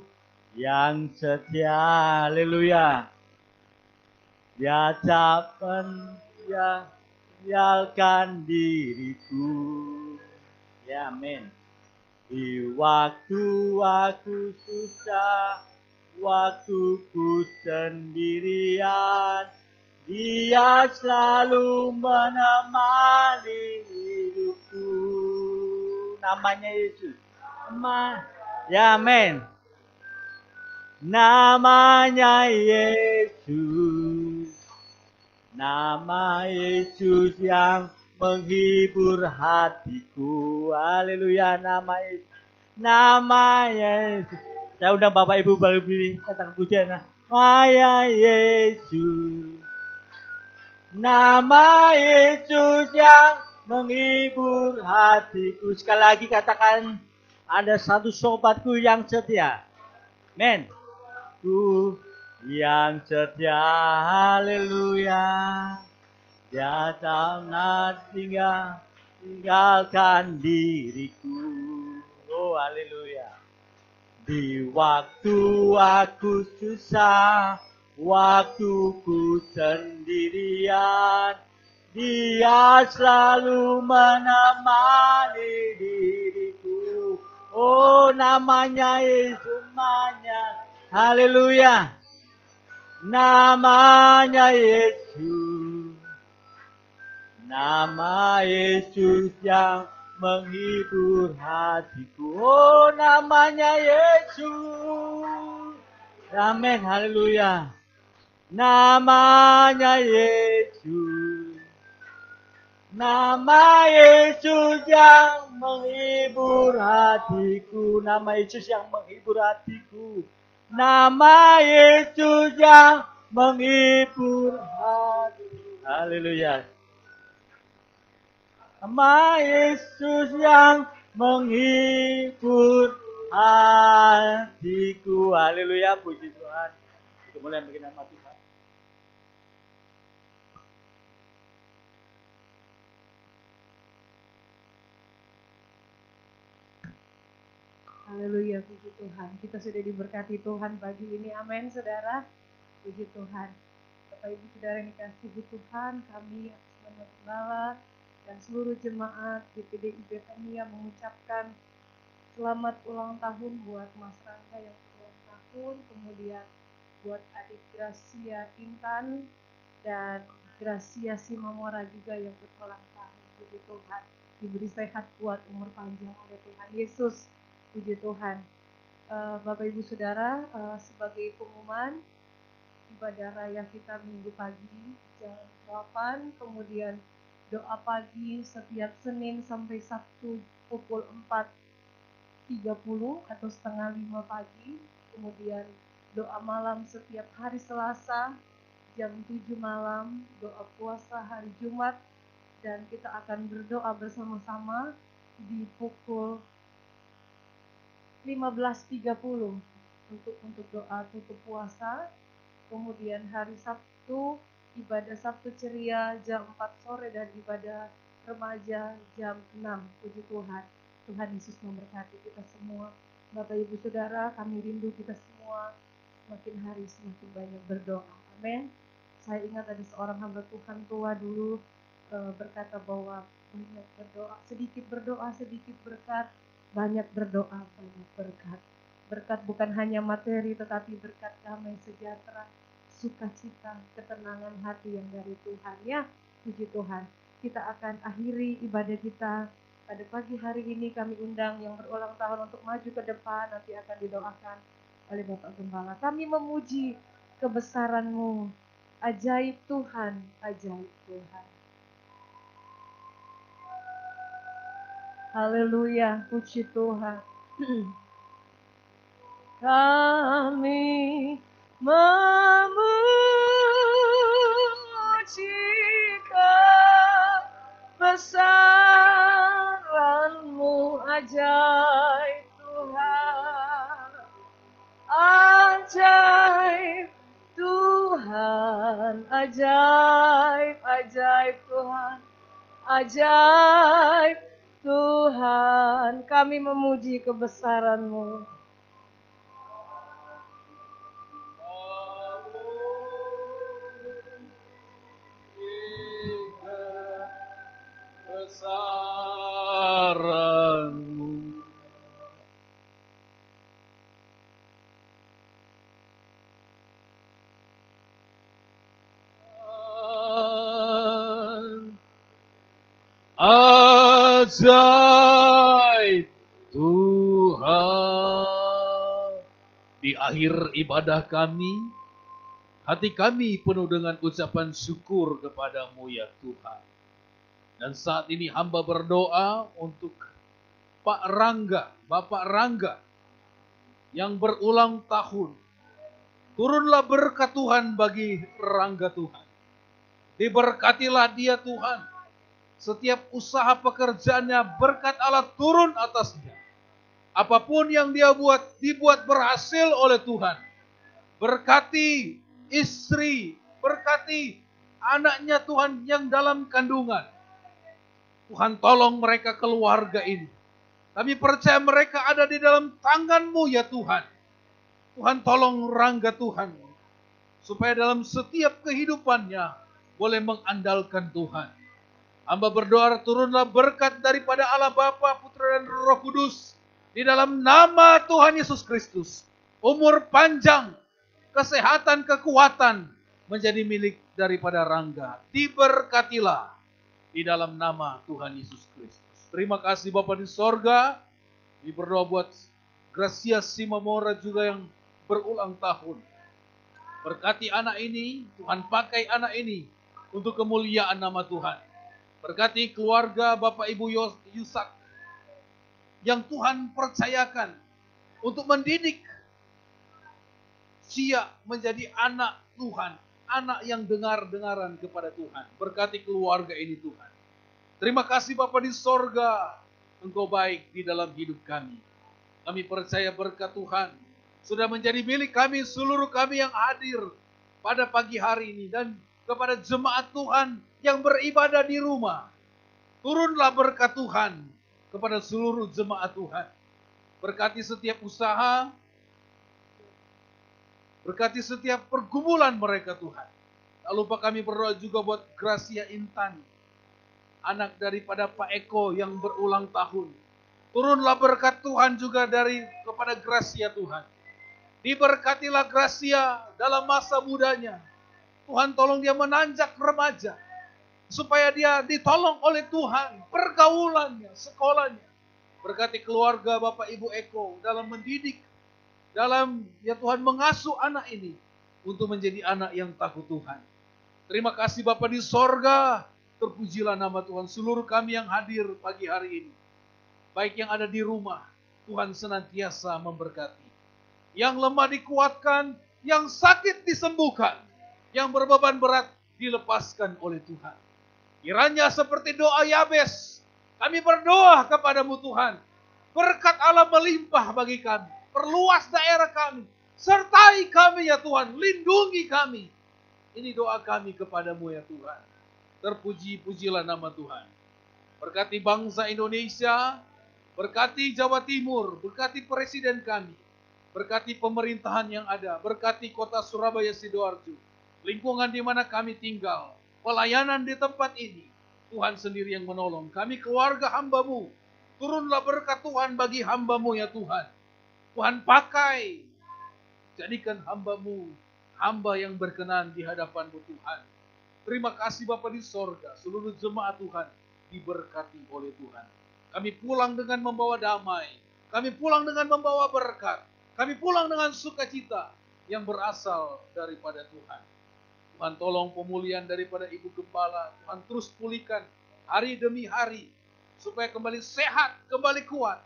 yang setia. Haleluya. Dia tak pernah tinggalkan diriku. Ya, amin. Di waktu aku susah, waktu ku sendirian, Dia selalu menemani hidupku. Namanya Yesus. Ya, amin. Namanya Yesus. Nama Yesus yang menghibur hatiku. Haleluya, nama Yesus. Nama Yesus. Saya undang Bapak Ibu berdiri katakan pujian. Nama Yesus. Nama Yesus yang menghibur hatiku. Sekali lagi katakan, ada satu sobatku yang setia. Amen. Ku yang setia, haleluya. Dia tak pernah tinggalkan diriku. Oh, haleluya. Di waktu aku susah, waktu ku sendirian, Dia selalu menemani diriku. Oh, namanya Yesus, namanya. Haleluya. Namanya Yesus. Nama Yesus yang menghibur hatiku. Oh, namanya Yesus. Amin. Haleluya. Namanya Yesus. Nama Yesus yang menghibur hatiku. Nama Yesus yang menghibur hatiku. Nama Yesus yang menghibur hatiku. Haleluya. Nama Yesus yang menghibur hatiku. Haleluya, puji Tuhan. Kemuliaan bagi nama Tuhan. Haleluya, puji Tuhan. Kita sudah diberkati Tuhan pagi ini. Amin, saudara. Puji Tuhan. Bapak Ibu saudara yang dikasihi Tuhan, kami atas nama Gembala dan seluruh jemaat GPDI Betania mengucapkan selamat ulang tahun buat Mas Rangga yang ulang tahun, kemudian buat adik Gracia Intan dan Gracia Simamora juga yang berulang tahun. Puji Tuhan, diberi sehat kuat, umur panjang oleh Tuhan Yesus. Puji Tuhan. Bapak Ibu Saudara, sebagai pengumuman ibadah raya kita minggu pagi jam 8, kemudian doa pagi setiap Senin sampai Sabtu pukul 4.30 atau setengah 5 pagi, kemudian doa malam setiap hari Selasa jam 7 malam, doa puasa hari Jumat, dan kita akan berdoa bersama-sama di pukul 15.30 untuk doa tutup puasa. Kemudian hari Sabtu ibadah Sabtu ceria jam 4 sore dan ibadah remaja jam 6. Puji Tuhan. Tuhan Yesus memberkati kita semua. Bapak Ibu Saudara, kami rindu kita semua semakin hari semakin banyak berdoa. Amin. Saya ingat ada seorang hamba Tuhan tua dulu berkata bahwa banyak berdoa, sedikit berkat, banyak berdoa, banyak berkat. Berkat bukan hanya materi, tetapi berkat damai sejahtera, sukacita, ketenangan hati yang dari Tuhan. Ya, puji Tuhan. Kita akan akhiri ibadah kita pada pagi hari ini. Kami undang yang berulang tahun untuk maju ke depan, nanti akan didoakan oleh Bapak Gembala. Kami memuji kebesaran-Mu, ajaib Tuhan, ajaib Tuhan. Haleluya, puji Tuhan. Kami memuji kebesaran-Mu ajaib Tuhan. Ajaib Tuhan, ajaib, ajaib Tuhan, ajaib Tuhan. Kami memuji kebesaran-Mu. Kebesaran-Mu. Ajaib Tuhan. Di akhir ibadah kami, hati kami penuh dengan ucapan syukur kepadamu ya Tuhan. Dan saat ini hamba berdoa untuk Pak Rangga, Bapak Rangga, yang berulang tahun. Turunlah berkat Tuhan bagi Rangga Tuhan. Diberkatilah dia Tuhan. Setiap usaha pekerjaannya berkat Allah turun atasnya. Apapun yang dia buat, dibuat berhasil oleh Tuhan. Berkati istri, berkati anaknya Tuhan yang dalam kandungan. Tuhan tolong mereka keluarga ini. Kami percaya mereka ada di dalam tangan-Mu ya Tuhan. Tuhan tolong Rangga Tuhan. Supaya dalam setiap kehidupannya boleh mengandalkan Tuhan. Hamba berdoa turunlah berkat daripada Allah Bapa, Putra dan Roh Kudus. Di dalam nama Tuhan Yesus Kristus. Umur panjang, kesehatan, kekuatan menjadi milik daripada Rangga. Diberkatilah di dalam nama Tuhan Yesus Kristus. Terima kasih Bapa di sorga. Kami berdoa buat Gracia Simamora juga yang berulang tahun. Berkati anak ini, Tuhan pakai anak ini untuk kemuliaan nama Tuhan. Berkati keluarga Bapak Ibu Yusak yang Tuhan percayakan untuk mendidik Sia menjadi anak Tuhan, anak yang dengar-dengaran kepada Tuhan. Berkati keluarga ini Tuhan. Terima kasih Bapa di sorga, Engkau baik di dalam hidup kami. Kami percaya berkat Tuhan sudah menjadi milik kami, seluruh kami yang hadir pada pagi hari ini. Dan kepada jemaat Tuhan yang beribadah di rumah. Turunlah berkat Tuhan kepada seluruh jemaat Tuhan. Berkati setiap usaha, berkati setiap pergumulan mereka Tuhan. Tak lupa kami berdoa juga buat Gracia Intan, anak daripada Pak Eko yang berulang tahun. Turunlah berkat Tuhan juga kepada Gracia Tuhan. Diberkatilah Gracia dalam masa mudanya. Tuhan tolong dia menanjak remaja. Supaya dia ditolong oleh Tuhan. Pergaulannya, sekolahnya. Berkati keluarga Bapak Ibu Eko dalam mendidik. Dalam ya Tuhan mengasuh anak ini. Untuk menjadi anak yang takut Tuhan. Terima kasih Bapak di sorga. Terpujilah nama Tuhan. Seluruh kami yang hadir pagi hari ini. Baik yang ada di rumah. Tuhan senantiasa memberkati. Yang lemah dikuatkan. Yang sakit disembuhkan. Yang berbeban berat dilepaskan oleh Tuhan. Kiranya seperti doa Yabes, kami berdoa kepadamu Tuhan. Berkat Allah melimpah bagi kami. Perluas daerah kami. Sertai kami ya Tuhan. Lindungi kami. Ini doa kami kepadamu ya Tuhan. Terpuji-pujilah nama Tuhan. Berkati bangsa Indonesia. Berkati Jawa Timur. Berkati presiden kami. Berkati pemerintahan yang ada. Berkati kota Surabaya Sidoarjo. Lingkungan di mana kami tinggal, pelayanan di tempat ini, Tuhan sendiri yang menolong. Kami keluarga hamba-Mu, turunlah berkat Tuhan bagi hamba-Mu ya Tuhan. Tuhan pakai, jadikan hamba-Mu, hamba yang berkenan di hadapan-Mu Tuhan. Terima kasih Bapa di sorga, seluruh jemaat Tuhan diberkati oleh Tuhan. Kami pulang dengan membawa damai, kami pulang dengan membawa berkat, kami pulang dengan sukacita yang berasal daripada Tuhan. Tuhan tolong pemulihan daripada Ibu Gembala. Tuhan terus pulihkan hari demi hari. supaya kembali sehat, kembali kuat,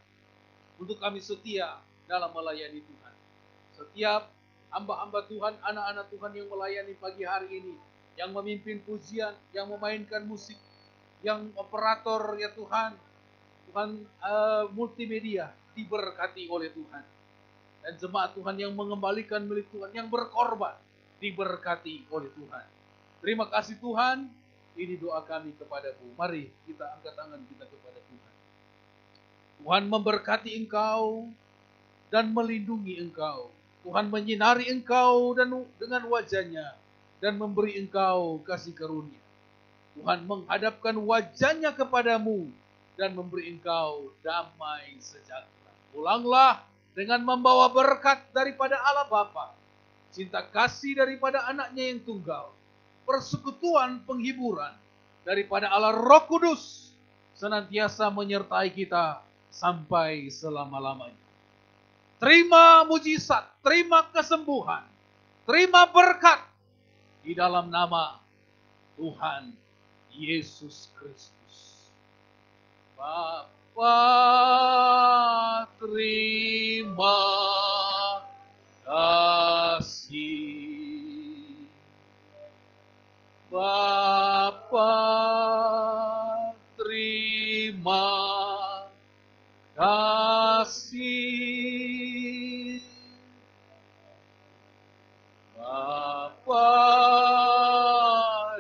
untuk kami setia dalam melayani Tuhan. Setiap hamba-hamba Tuhan, anak-anak Tuhan yang melayani pagi hari ini, yang memimpin pujian, yang memainkan musik, yang operator ya Tuhan, multimedia, diberkati oleh Tuhan. Dan jemaat Tuhan yang mengembalikan milik Tuhan, yang berkorban, diberkati oleh Tuhan. Terima kasih Tuhan, ini doa kami kepadamu. Mari kita angkat tangan kita kepada Tuhan. Tuhan memberkati engkau dan melindungi engkau. Tuhan menyinari engkau dan dengan wajahnya dan memberi engkau kasih karunia. Tuhan menghadapkan wajahnya kepadamu dan memberi engkau damai sejahtera. Pulanglah dengan membawa berkat daripada Allah Bapa, cinta kasih daripada anaknya yang tunggal, persekutuan penghiburan daripada Allah Roh Kudus, senantiasa menyertai kita sampai selama-lamanya. Terima mujizat, terima kesembuhan, terima berkat di dalam nama Tuhan Yesus Kristus. Bapa, terima kasih. Bapa, terima kasih. Bapa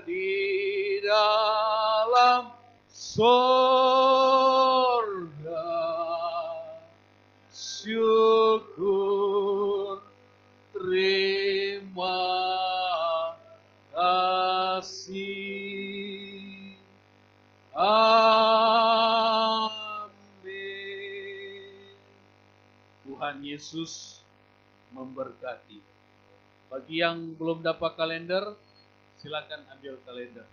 di dalam sorga, syukur, terima kasih. Amin. Tuhan Yesus memberkati. Bagi yang belum dapat kalender, silakan ambil kalender.